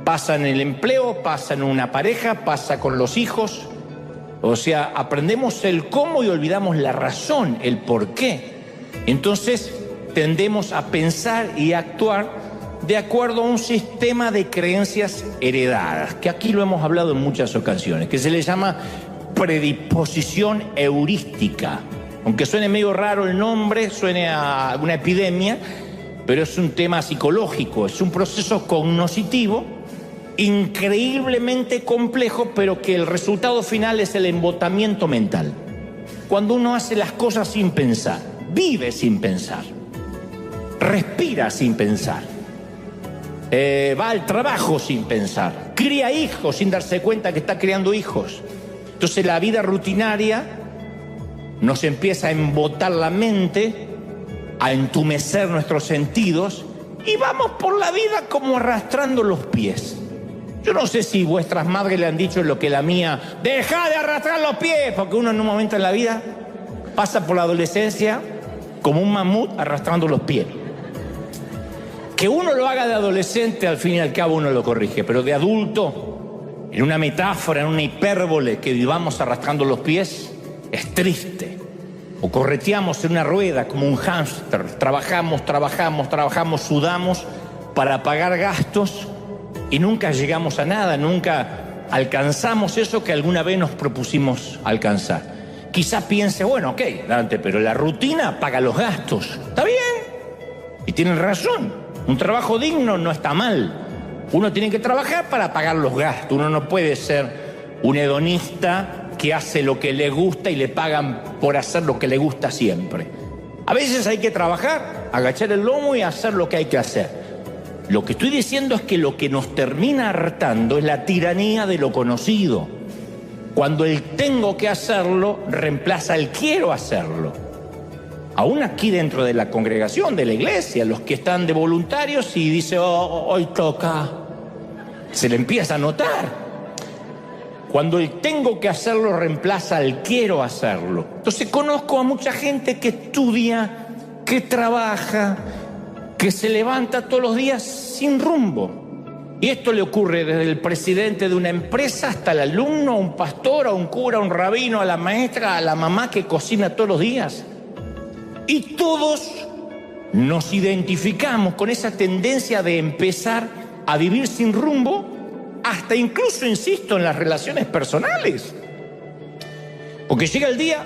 Pasa en el empleo, pasa en una pareja, pasa con los hijos. O sea, aprendemos el cómo y olvidamos la razón, el por qué. Entonces tendemos a pensar y a actuar de acuerdo a un sistema de creencias heredadas, que aquí lo hemos hablado en muchas ocasiones, que se le llama predisposición heurística. Aunque suene medio raro el nombre, suene a una epidemia, pero es un tema psicológico, es un proceso cognoscitivo increíblemente complejo, pero que el resultado final es el embotamiento mental. Cuando uno hace las cosas sin pensar, vive sin pensar, respira sin pensar, va al trabajo sin pensar, cría hijos sin darse cuenta que está criando hijos. Entonces la vida rutinaria nos empieza a embotar la mente, a entumecer nuestros sentidos y vamos por la vida como arrastrando los pies. Yo no sé si vuestras madres le han dicho lo que la mía: deja de arrastrar los pies, porque uno en un momento en la vida pasa por la adolescencia como un mamut arrastrando los pies. Que uno lo haga de adolescente, al fin y al cabo uno lo corrige, pero de adulto, en una metáfora, en una hipérbole, que vivamos arrastrando los pies, es triste. O correteamos en una rueda como un hámster, trabajamos, sudamos para pagar gastos y nunca llegamos a nada, nunca alcanzamos eso que alguna vez nos propusimos alcanzar. Quizá piense, bueno, ok, Dante, pero la rutina paga los gastos. Está bien. Y tienen razón. Un trabajo digno no está mal. Uno tiene que trabajar para pagar los gastos. Uno no puede ser un hedonista que hace lo que le gusta y le pagan por hacer lo que le gusta siempre. A veces hay que trabajar, agachar el lomo y hacer lo que hay que hacer. Lo que estoy diciendo es que lo que nos termina hartando es la tiranía de lo conocido. Cuando el tengo que hacerlo reemplaza el quiero hacerlo. Aún aquí dentro de la congregación, de la iglesia, los que están de voluntarios y dice, oh, hoy toca, se le empieza a notar. Cuando el tengo que hacerlo reemplaza el quiero hacerlo. Entonces conozco a mucha gente que estudia, que trabaja, que se levanta todos los días sin rumbo. Y esto le ocurre desde el presidente de una empresa hasta el alumno, a un pastor, a un cura, a un rabino, a la maestra, a la mamá que cocina todos los días. Y todos nos identificamos con esa tendencia de empezar a vivir sin rumbo, hasta incluso, insisto, en las relaciones personales. Porque llega el día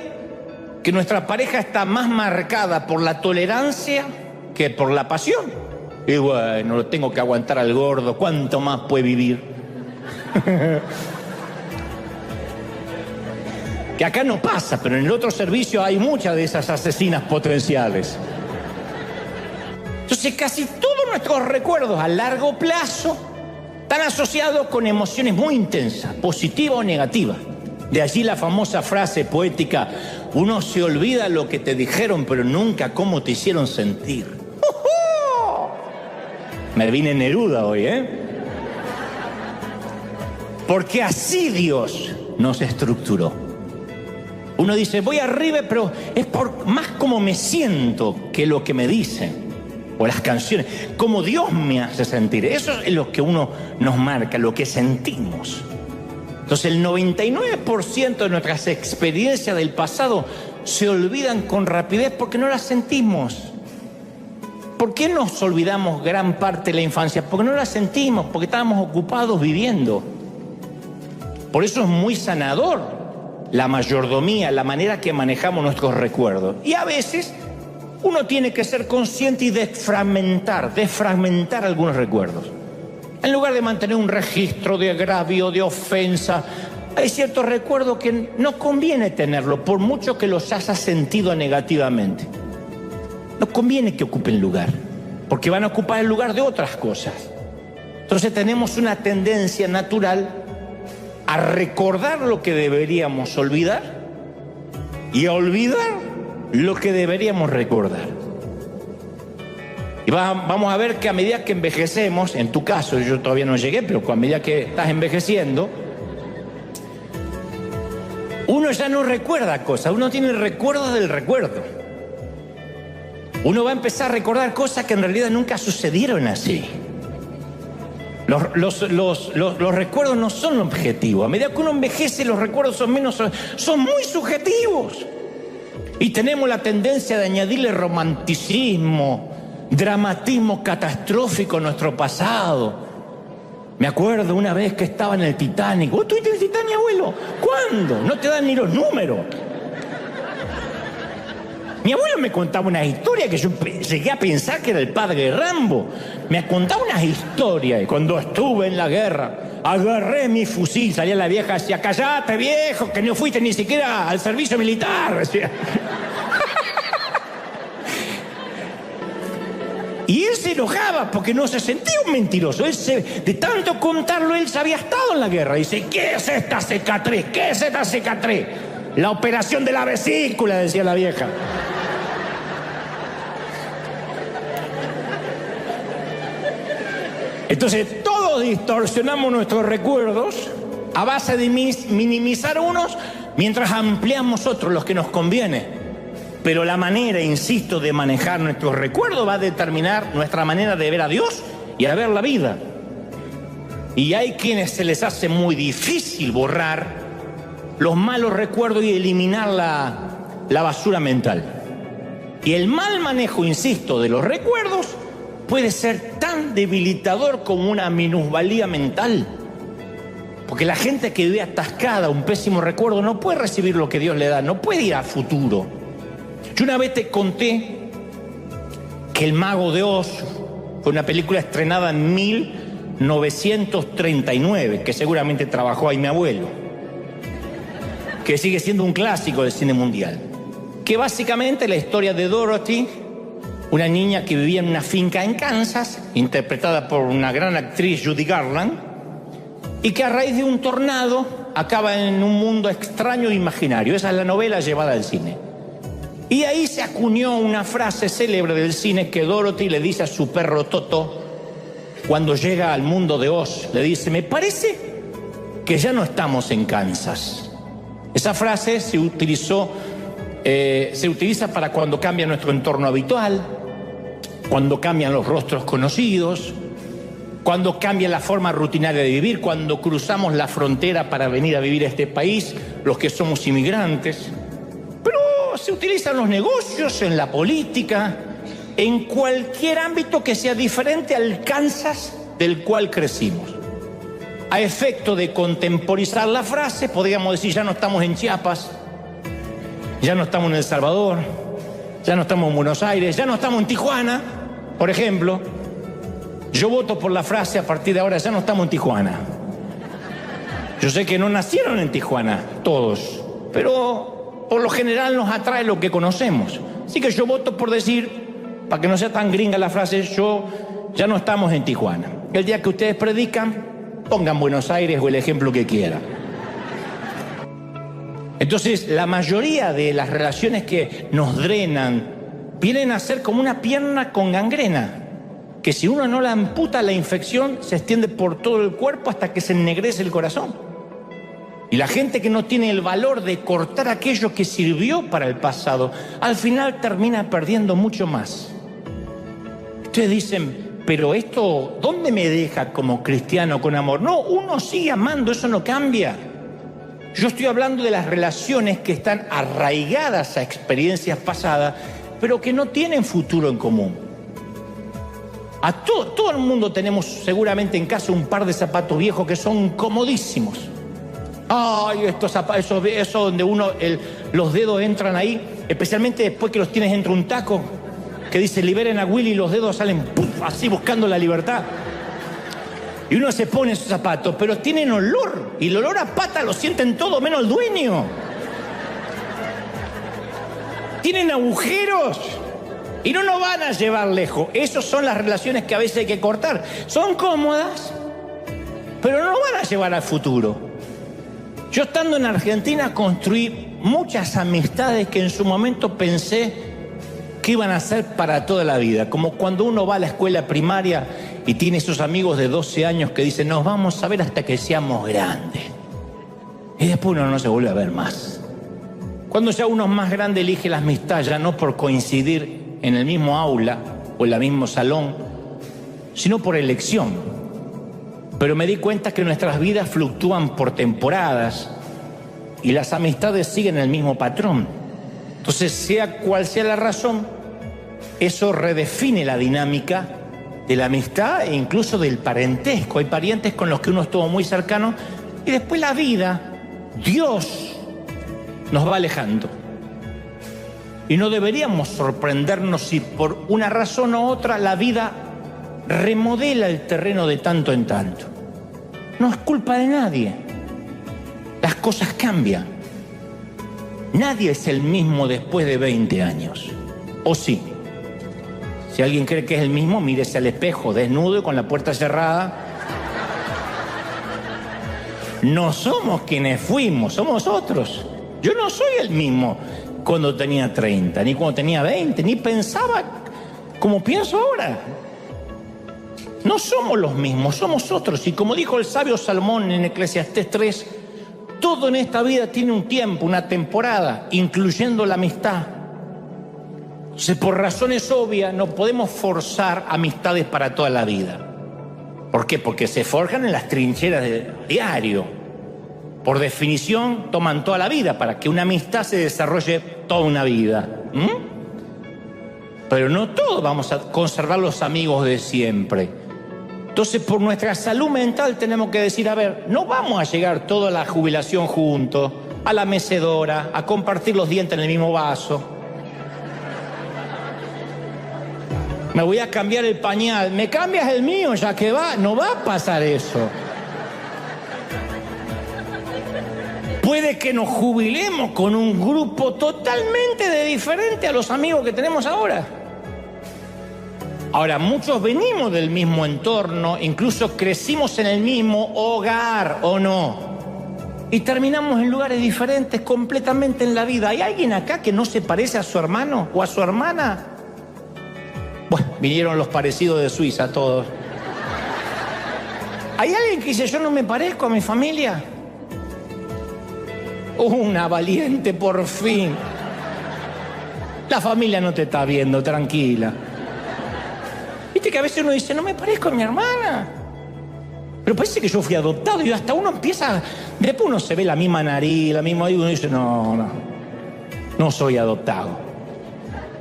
que nuestra pareja está más marcada por la tolerancia que por la pasión. Y bueno, lo tengo que aguantar al gordo, ¿cuánto más puede vivir? Que acá no pasa, pero en el otro servicio hay muchas de esas asesinas potenciales. Entonces casi todos nuestros recuerdos a largo plazo están asociados con emociones muy intensas, positivas o negativas. De allí la famosa frase poética, uno se olvida lo que te dijeron, pero nunca cómo te hicieron sentir. Me vine Neruda hoy, ¿eh? Porque así Dios nos estructuró. Uno dice, voy arriba, pero es por más como me siento que lo que me dicen. O las canciones, como Dios me hace sentir. Eso es lo que uno nos marca, lo que sentimos. Entonces el 99% de nuestras experiencias del pasado se olvidan con rapidez porque no las sentimos. ¿Por qué nos olvidamos gran parte de la infancia? Porque no la sentimos, porque estábamos ocupados viviendo. Por eso es muy sanador la mayordomía, la manera que manejamos nuestros recuerdos. Y a veces uno tiene que ser consciente y desfragmentar algunos recuerdos. En lugar de mantener un registro de agravio, de ofensa, hay ciertos recuerdos que no conviene tenerlo, por mucho que los hayas sentido negativamente. No conviene que ocupen lugar, porque van a ocupar el lugar de otras cosas. Entonces tenemos una tendencia natural a recordar lo que deberíamos olvidar y a olvidar lo que deberíamos recordar. Y vamos a ver que a medida que envejecemos, en tu caso, yo todavía no llegué, pero a medida que estás envejeciendo, uno ya no recuerda cosas, uno tiene recuerdos del recuerdo. Uno va a empezar a recordar cosas que en realidad nunca sucedieron así. Los recuerdos no son objetivos. A medida que uno envejece, los recuerdos son muy subjetivos. Y tenemos la tendencia de añadirle romanticismo, dramatismo catastrófico a nuestro pasado. Me acuerdo una vez que estaba en el Titanic. ¿Vos estuviste en el Titanic, abuelo? ¿Cuándo? No te dan ni los números. Mi abuelo me contaba una historia que yo llegué a pensar que era el padre de Rambo. Me contaba unas historias y cuando estuve en la guerra, agarré mi fusil, salía la vieja y decía, callate viejo, que no fuiste ni siquiera al servicio militar. Decía. Y él se enojaba porque no se sentía un mentiroso. De tanto contarlo, él se había estado en la guerra. Dice, ¿qué es esta cicatriz? ¿Qué es esta cicatriz? La operación de la vesícula, decía la vieja. Entonces todos distorsionamos nuestros recuerdos a base de minimizar unos mientras ampliamos otros, los que nos conviene. Pero la manera, insisto, de manejar nuestros recuerdos va a determinar nuestra manera de ver a Dios y a ver la vida. Y hay quienes se les hace muy difícil borrar los malos recuerdos y eliminar la basura mental. Y el mal manejo, insisto, de los recuerdos puede ser tan debilitador como una minusvalía mental. Porque la gente que vive atascada, un pésimo recuerdo, no puede recibir lo que Dios le da, no puede ir a futuro. Yo una vez te conté que El Mago de Oz fue una película estrenada en 1939, que seguramente trabajó ahí mi abuelo, que sigue siendo un clásico del cine mundial, que básicamente la historia de Dorothy, una niña que vivía en una finca en Kansas, interpretada por una gran actriz, Judy Garland, y que a raíz de un tornado acaba en un mundo extraño e imaginario. Esa es la novela llevada al cine. Y ahí se acuñó una frase célebre del cine que Dorothy le dice a su perro Toto cuando llega al mundo de Oz. Le dice: me parece que ya no estamos en Kansas. Esa frase se utiliza para cuando cambia nuestro entorno habitual, cuando cambian los rostros conocidos, cuando cambia la forma rutinaria de vivir, cuando cruzamos la frontera para venir a vivir a este país, los que somos inmigrantes. Pero se utiliza en los negocios, en la política, en cualquier ámbito que sea diferente al Kansas del cual crecimos. A efecto de contemporizar la frase, podríamos decir: ya no estamos en Chiapas, ya no estamos en El Salvador, ya no estamos en Buenos Aires, ya no estamos en Tijuana, por ejemplo. Yo voto por la frase: a partir de ahora ya no estamos en Tijuana. Yo sé que no nacieron en Tijuana todos, pero por lo general nos atrae lo que conocemos. Así que yo voto por decir, para que no sea tan gringa la frase, ya no estamos en Tijuana. El día que ustedes predican, pongan Buenos Aires o el ejemplo que quieran. Entonces, la mayoría de las relaciones que nos drenan vienen a ser como una pierna con gangrena, que si uno no la amputa, la infección se extiende por todo el cuerpo hasta que se ennegrece el corazón. Y la gente que no tiene el valor de cortar aquello que sirvió para el pasado, al final termina perdiendo mucho más. Ustedes dicen: pero esto, ¿dónde me deja como cristiano con amor? No, uno sigue amando, eso no cambia. Yo estoy hablando de las relaciones que están arraigadas a experiencias pasadas, pero que no tienen futuro en común. A todo el mundo tenemos seguramente en casa un par de zapatos viejos que son comodísimos. Ay, estos zapatos, eso donde los dedos entran ahí, especialmente después que los tienes entre un taco, que dice: liberen a Willy, y los dedos salen ¡puf!, así buscando la libertad. Y uno se pone esos zapatos, pero tienen olor, y el olor a pata lo sienten todo menos el dueño. Tienen agujeros y no nos van a llevar lejos. Esas son las relaciones que a veces hay que cortar. Son cómodas, pero no nos van a llevar al futuro. Yo, estando en Argentina, construí muchas amistades que en su momento pensé que iban a ser para toda la vida. Como cuando uno va a la escuela primaria y tiene esos amigos de 12 años que dicen: nos vamos a ver hasta que seamos grandes. Y después uno no se vuelve a ver más. Cuando ya uno es más grande, elige la amistad ya no por coincidir en el mismo aula o en el mismo salón, sino por elección. Pero me di cuenta que nuestras vidas fluctúan por temporadas y las amistades siguen el mismo patrón. Entonces, sea cual sea la razón, eso redefine la dinámica de la amistad e incluso del parentesco. Hay parientes con los que uno estuvo muy cercano y después la vida, Dios, nos va alejando. Y no deberíamos sorprendernos si por una razón u otra la vida remodela el terreno de tanto en tanto. No es culpa de nadie. Las cosas cambian. Nadie es el mismo después de 20 años. ¿O sí? Si alguien cree que es el mismo, mírese al espejo, desnudo y con la puerta cerrada. No somos quienes fuimos, somos otros. Yo no soy el mismo cuando tenía 30, ni cuando tenía 20, ni pensaba como pienso ahora. No somos los mismos, somos otros. Y como dijo el sabio Salomón en Eclesiastés 3, todo en esta vida tiene un tiempo, una temporada, incluyendo la amistad. Entonces, por razones obvias, no podemos forzar amistades para toda la vida. ¿Por qué? Porque se forjan en las trincheras de diario. Por definición, toman toda la vida para que una amistad se desarrolle toda una vida. pero no todos vamos a conservar los amigos de siempre. Entonces, por nuestra salud mental tenemos que decir, a ver, no vamos a llegar todos a la jubilación juntos, a la mecedora, a compartir los dientes en el mismo vaso. Me voy a cambiar el pañal, ¿me cambias el mío ya que va? No va a pasar eso. Puede que nos jubilemos con un grupo totalmente diferente a los amigos que tenemos ahora. Ahora, muchos venimos del mismo entorno, incluso crecimos en el mismo hogar, ¿o no? Y terminamos en lugares diferentes completamente en la vida. ¿Hay alguien acá que no se parece a su hermano o a su hermana? Bueno, vinieron los parecidos de Suiza todos. ¿Hay alguien que dice, yo no me parezco a mi familia? Una valiente, por fin. La familia no te está viendo, tranquila. Viste que a veces uno dice, no me parezco a mi hermana. Pero parece que yo fui adoptado y hasta uno empieza... Después uno se ve la misma nariz, la misma... Y uno dice, no soy adoptado.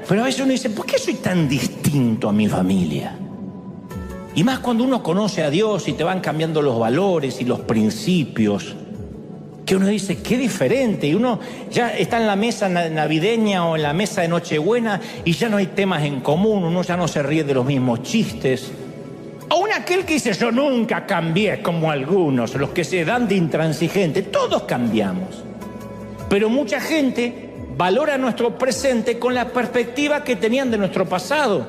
Pero a veces uno dice, ¿por qué soy tan distinto a mi familia? Y más cuando uno conoce a Dios y te van cambiando los valores y los principios, que uno dice, qué diferente. Y uno ya está en la mesa navideña o en la mesa de Nochebuena y ya no hay temas en común, uno ya no se ríe de los mismos chistes. Aún aquel que dice, yo nunca cambié como algunos, los que se dan de intransigente, todos cambiamos. Pero mucha gente valora nuestro presente con la perspectiva que tenían de nuestro pasado.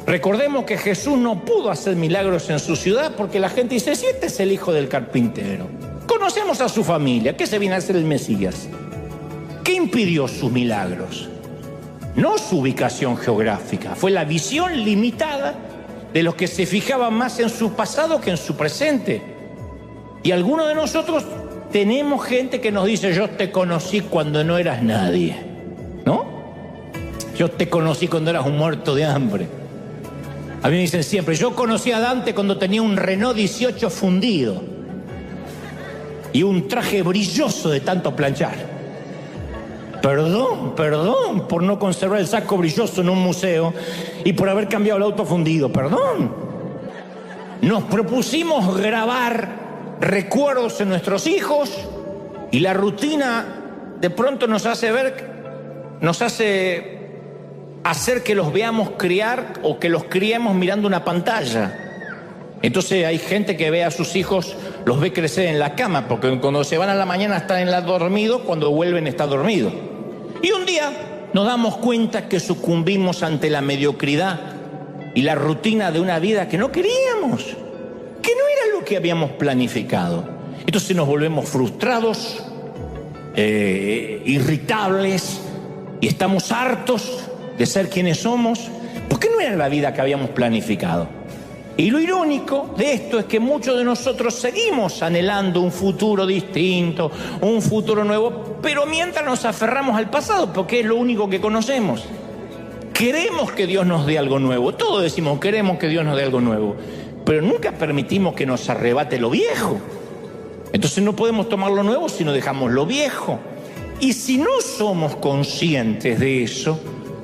Recordemos que Jesús no pudo hacer milagros en su ciudad porque la gente dice, si este es el hijo del carpintero. Conocemos a su familia. ¿Qué se viene a hacer el Mesías? ¿Qué impidió sus milagros? No su ubicación geográfica, fue la visión limitada de los que se fijaban más en su pasado que en su presente. Y algunos de nosotros tenemos gente que nos dice, yo te conocí cuando no eras nadie, ¿no? Yo te conocí cuando eras un muerto de hambre. A mí me dicen siempre, yo conocí a Dante cuando tenía un Renault 18 fundido y un traje brilloso de tanto planchar. Perdón por no conservar el saco brilloso en un museo y por haber cambiado el auto fundido, perdón. Nos propusimos grabar recuerdos en nuestros hijos y la rutina de pronto nos hace hacer que los veamos criar o que los criemos mirando una pantalla. Entonces hay gente que ve a sus hijos, los ve crecer en la cama, porque cuando se van a la mañana están dormidos, cuando vuelven está dormido. Y un día nos damos cuenta que sucumbimos ante la mediocridad y la rutina de una vida que no queríamos, que no era lo que habíamos planificado. Entonces nos volvemos frustrados, irritables, y estamos hartos de ser quienes somos, porque no era la vida que habíamos planificado. Y lo irónico de esto es que muchos de nosotros seguimos anhelando un futuro distinto, un futuro nuevo, pero mientras nos aferramos al pasado, porque es lo único que conocemos. Queremos que Dios nos dé algo nuevo, todos decimos queremos que Dios nos dé algo nuevo, pero nunca permitimos que nos arrebate lo viejo. Entonces no podemos tomar lo nuevo si no dejamos lo viejo. Y si no somos conscientes de eso,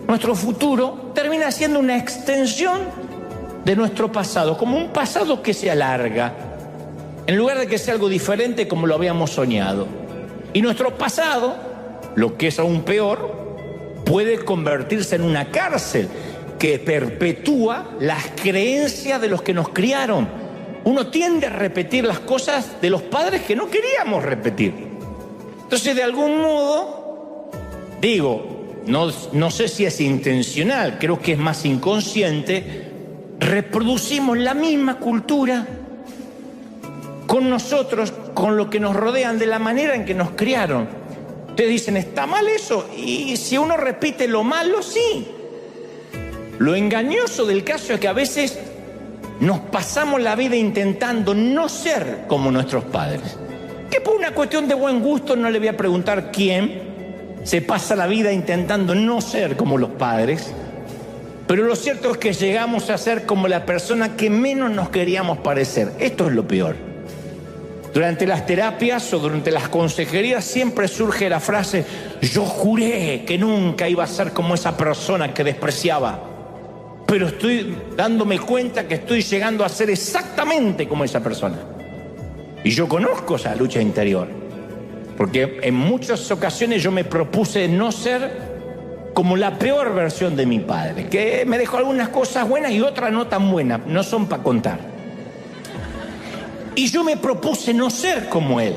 nuestro futuro termina siendo una extensión de nuestro pasado, como un pasado que se alarga, en lugar de que sea algo diferente como lo habíamos soñado. Y nuestro pasado, lo que es aún peor, puede convertirse en una cárcel que perpetúa las creencias de los que nos criaron. Uno tiende a repetir las cosas de los padres que no queríamos repetir. Entonces, de algún modo, no sé si es intencional, creo que es más inconsciente, reproducimos la misma cultura con nosotros, con lo que nos rodean, de la manera en que nos criaron. Ustedes dicen, ¿está mal eso? Y si uno repite lo malo, sí. Lo engañoso del caso es que a veces nos pasamos la vida intentando no ser como nuestros padres. Que por una cuestión de buen gusto, no le voy a preguntar quién se pasa la vida intentando no ser como los padres. Pero lo cierto es que llegamos a ser como la persona que menos nos queríamos parecer. Esto es lo peor. Durante las terapias o durante las consejerías siempre surge la frase: yo juré que nunca iba a ser como esa persona que despreciaba, pero estoy dándome cuenta que estoy llegando a ser exactamente como esa persona. Y yo conozco esa lucha interior, porque en muchas ocasiones yo me propuse no ser como la peor versión de mi padre, que me dejó algunas cosas buenas y otras no tan buenas, no son para contar. Y yo me propuse no ser como él,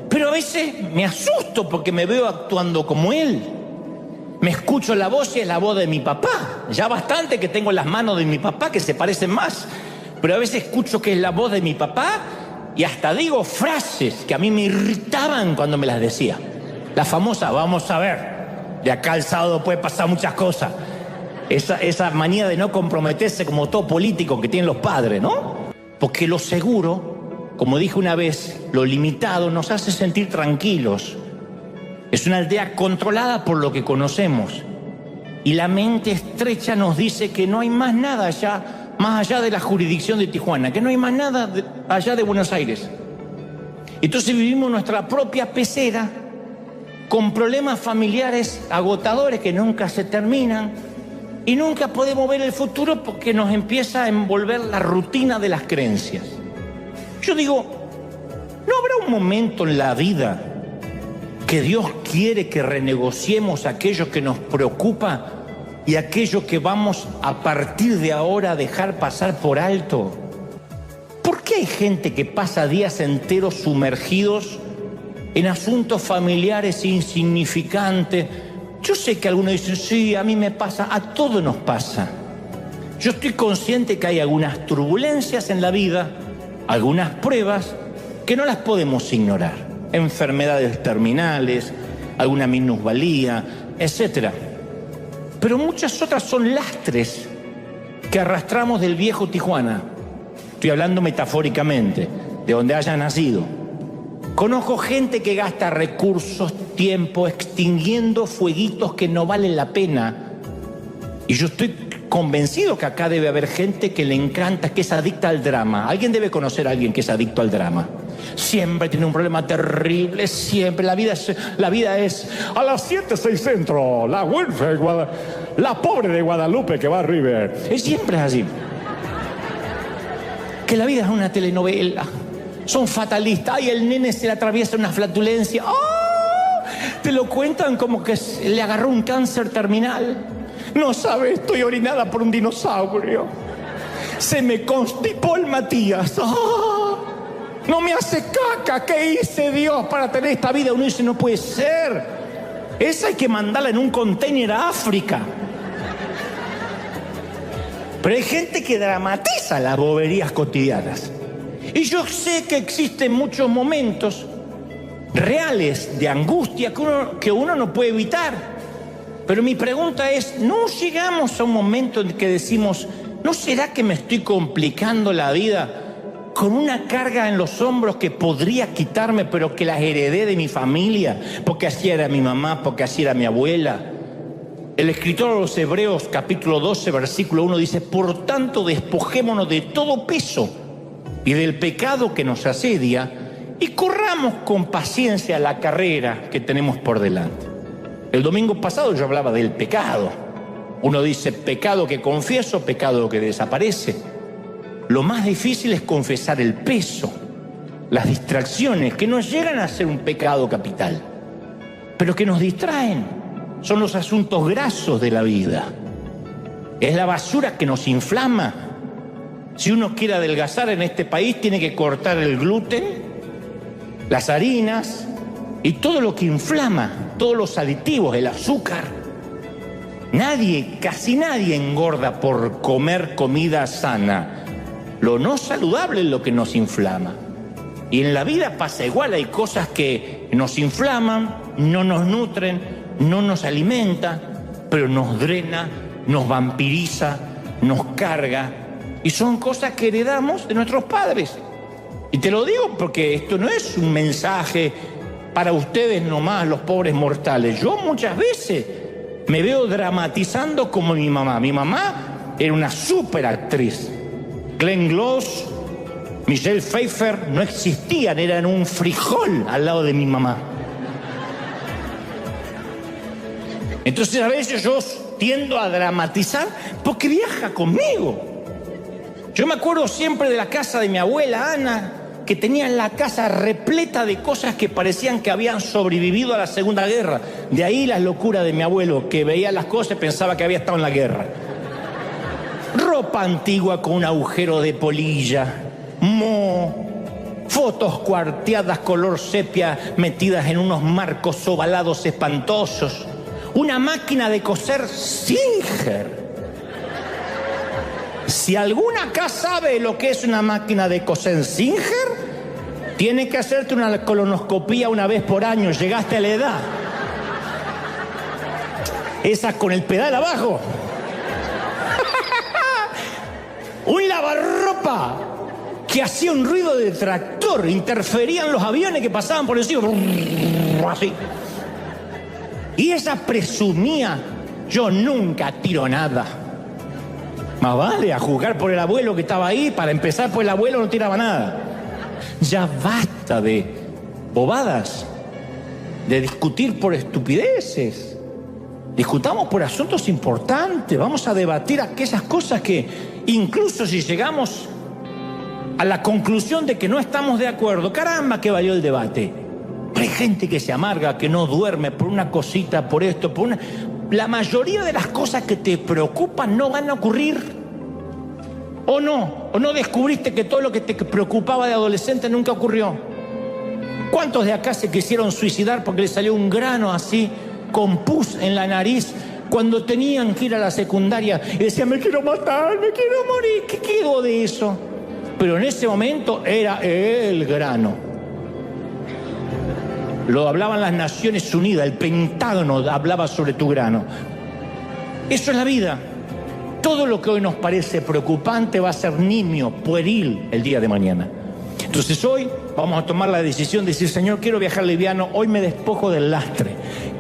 pero a veces me asusto porque me veo actuando como él. Me escucho la voz y es la voz de mi papá. Ya bastante que tengo las manos de mi papá que se parecen más, pero a veces escucho que es la voz de mi papá y hasta digo frases que a mí me irritaban cuando me las decía. La famosa: vamos a ver, de acá al sábado puede pasar muchas cosas. Esa manía de no comprometerse como todo político que tienen los padres, ¿no? Porque lo seguro, como dije una vez, lo limitado nos hace sentir tranquilos. Es una aldea controlada por lo que conocemos. Y la mente estrecha nos dice que no hay más nada allá, más allá de la jurisdicción de Tijuana, que no hay más nada allá de Buenos Aires. Entonces vivimos nuestra propia pecera, con problemas familiares agotadores que nunca se terminan, y nunca podemos ver el futuro porque nos empieza a envolver la rutina de las creencias. Yo digo, ¿no habrá un momento en la vida que Dios quiere que renegociemos aquello que nos preocupa y aquello que vamos a partir de ahora a dejar pasar por alto? ¿Por qué hay gente que pasa días enteros sumergidos en asuntos familiares insignificantes? Yo sé que algunos dicen, sí, a mí me pasa, a todos nos pasa. Yo estoy consciente que hay algunas turbulencias en la vida, algunas pruebas que no las podemos ignorar. Enfermedades terminales, alguna minusvalía, etc. Pero muchas otras son lastres que arrastramos del viejo Tijuana. Estoy hablando metafóricamente, de donde haya nacido. Conozco gente que gasta recursos, tiempo, extinguiendo fueguitos que no valen la pena. Y yo estoy convencido que acá debe haber gente que le encanta, que es adicta al drama. Alguien debe conocer a alguien que es adicto al drama. Siempre tiene un problema terrible, siempre. La vida es a las 7:06 centro, la Winfrey, la pobre de Guadalupe que va a River. Siempre es así. Que la vida es una telenovela. Son fatalistas. Ay, el nene se le atraviesa una flatulencia. ¡Oh! Te lo cuentan como que le agarró un cáncer terminal. No sabes, estoy orinada por un dinosaurio. Se me constipó el Matías. ¡Oh! No me hace caca. ¿Qué hice, Dios, para tener esta vida? Uno dice, no puede ser. Esa hay que mandarla en un container a África. Pero hay gente que dramatiza las boberías cotidianas. Y yo sé que existen muchos momentos reales de angustia que uno no puede evitar. Pero mi pregunta es, ¿no llegamos a un momento en que decimos, ¿no será que me estoy complicando la vida con una carga en los hombros que podría quitarme, pero que las heredé de mi familia? Porque así era mi mamá, porque así era mi abuela. El escritor de los Hebreos, capítulo 12, versículo 1, dice, por tanto, despojémonos de todo peso y del pecado que nos asedia, y corramos con paciencia la carrera que tenemos por delante. El domingo pasado yo hablaba del pecado. Uno dice, pecado que confieso, pecado que desaparece. Lo más difícil es confesar el peso, las distracciones, que no llegan a ser un pecado capital, pero que nos distraen. Son los asuntos grasos de la vida. Es la basura que nos inflama. Si uno quiere adelgazar en este país, tiene que cortar el gluten, las harinas y todo lo que inflama, todos los aditivos, el azúcar. Casi nadie engorda por comer comida sana. Lo no saludable es lo que nos inflama. Y en la vida pasa igual, hay cosas que nos inflaman, no nos nutren, no nos alimenta, pero nos drena, nos vampiriza, nos carga. Y son cosas que heredamos de nuestros padres. Y te lo digo porque esto no es un mensaje para ustedes nomás, los pobres mortales. Yo muchas veces me veo dramatizando como mi mamá. Mi mamá era una súper actriz. Glenn Close, Michelle Pfeiffer no existían, eran un frijol al lado de mi mamá. Entonces a veces yo tiendo a dramatizar porque viaja conmigo. Yo me acuerdo siempre de la casa de mi abuela Ana, que tenía la casa repleta de cosas que parecían que habían sobrevivido a la Segunda Guerra. De ahí la locura de mi abuelo, que veía las cosas y pensaba que había estado en la guerra. Ropa antigua con un agujero de polilla, fotos cuarteadas color sepia metidas en unos marcos ovalados espantosos, una máquina de coser Singer. Si alguna acá sabe lo que es una máquina de coser Singer, tiene que hacerte una colonoscopía una vez por año, llegaste a la edad. Esa con el pedal abajo. Un lavarropa que hacía un ruido de tractor, interferían los aviones que pasaban por encima. Así. Y esa presumía, yo nunca tiro nada. Más vale a juzgar por el abuelo que estaba ahí. Para empezar, pues el abuelo no tiraba nada. Ya basta de bobadas, de discutir por estupideces. Discutamos por asuntos importantes. Vamos a debatir aquellas cosas que, incluso si llegamos a la conclusión de que no estamos de acuerdo, caramba, que valió el debate. Hay gente que se amarga, que no duerme por una cosita, por esto, por una... La mayoría de las cosas que te preocupan no van a ocurrir. ¿O no descubriste que todo lo que te preocupaba de adolescente nunca ocurrió? ¿Cuántos de acá se quisieron suicidar porque les salió un grano así, con pus en la nariz, cuando tenían que ir a la secundaria y decían, me quiero matar, me quiero morir? ¿Qué quedó de eso? Pero en ese momento era el grano. Lo hablaban las Naciones Unidas, el Pentágono hablaba sobre tu grano. Eso es la vida. Todo lo que hoy nos parece preocupante va a ser nimio, pueril el día de mañana. Entonces hoy vamos a tomar la decisión de decir, Señor, quiero viajar liviano, hoy me despojo del lastre.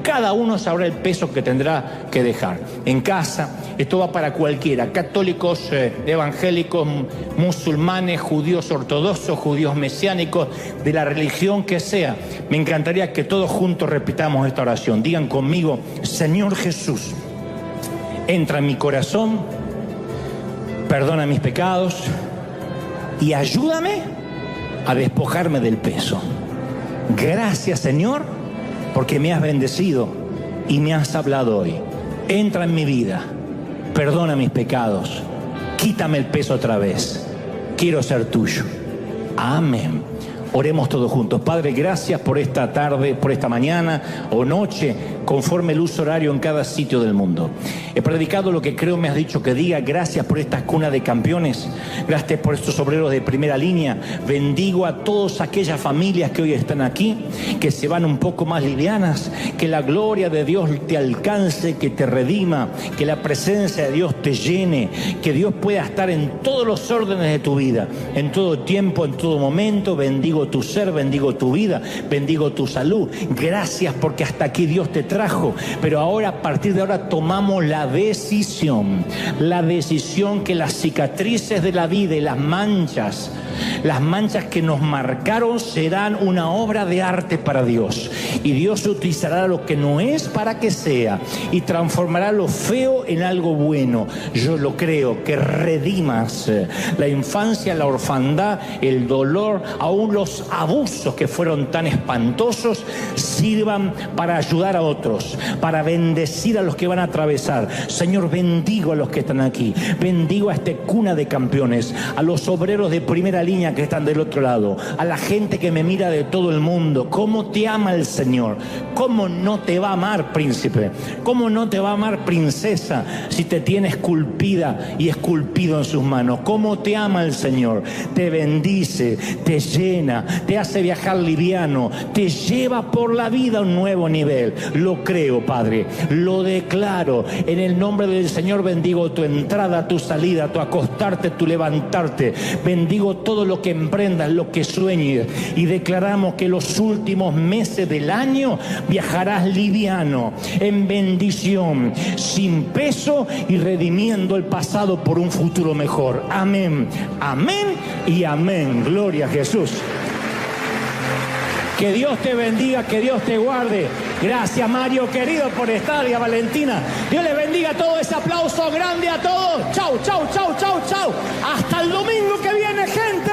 Cada uno sabrá el peso que tendrá que dejar. En casa, esto va para cualquiera, católicos, evangélicos, musulmanes, judíos ortodoxos, judíos mesiánicos, de la religión que sea. Me encantaría que todos juntos repitamos esta oración. Digan conmigo, Señor Jesús, entra en mi corazón, perdona mis pecados y ayúdame a despojarme del peso. Gracias, Señor, porque me has bendecido y me has hablado hoy. Entra en mi vida, perdona mis pecados, quítame el peso otra vez. Quiero ser tuyo. Amén. Oremos todos juntos. Padre, gracias por esta tarde, por esta mañana o noche, conforme el uso horario en cada sitio del mundo. He predicado lo que creo me has dicho que diga. Gracias por esta cuna de campeones. Gracias por estos obreros de primera línea. Bendigo a todas aquellas familias que hoy están aquí, que se van un poco más livianas. Que la gloria de Dios te alcance, que te redima, que la presencia de Dios te llene, que Dios pueda estar en todos los órdenes de tu vida, en todo tiempo, en todo momento. Bendigo tu ser, bendigo tu vida, bendigo tu salud. Gracias porque hasta aquí Dios te trajo, pero ahora, a partir de ahora, tomamos la decisión que las cicatrices de la vida y las manchas que nos marcaron serán una obra de arte para Dios, y Dios utilizará lo que no es para que sea y transformará lo feo en algo bueno. Yo lo creo, que redimas la infancia, la orfandad, el dolor, aún los abusos que fueron tan espantosos, sirvan para ayudar a otros, para bendecir a los que van a atravesar. Señor, bendigo a los que están aquí, bendigo a esta cuna de campeones, a los obreros de primera línea que están del otro lado, a la gente que me mira de todo el mundo. ¿Cómo te ama el Señor? ¿Cómo no te va a amar, príncipe? ¿Cómo no te va a amar, princesa, si te tiene esculpida y esculpido en sus manos? ¿Cómo te ama el Señor? Te bendice, te llena, sana, te hace viajar liviano, te lleva por la vida a un nuevo nivel. Lo creo, Padre, lo declaro. En el nombre del Señor bendigo tu entrada, tu salida, tu acostarte, tu levantarte. Bendigo todo lo que emprendas, lo que sueñes. Y declaramos que los últimos meses del año viajarás liviano, en bendición, sin peso y redimiendo el pasado por un futuro mejor. Amén, amén y amén. Gloria a Jesús. Que Dios te bendiga, que Dios te guarde. Gracias, Mario, querido, por estar, y a Valentina. Dios les bendiga a todos. Ese aplauso grande a todos. Chau, chau, chau, chau, chau. Hasta el domingo que viene, gente.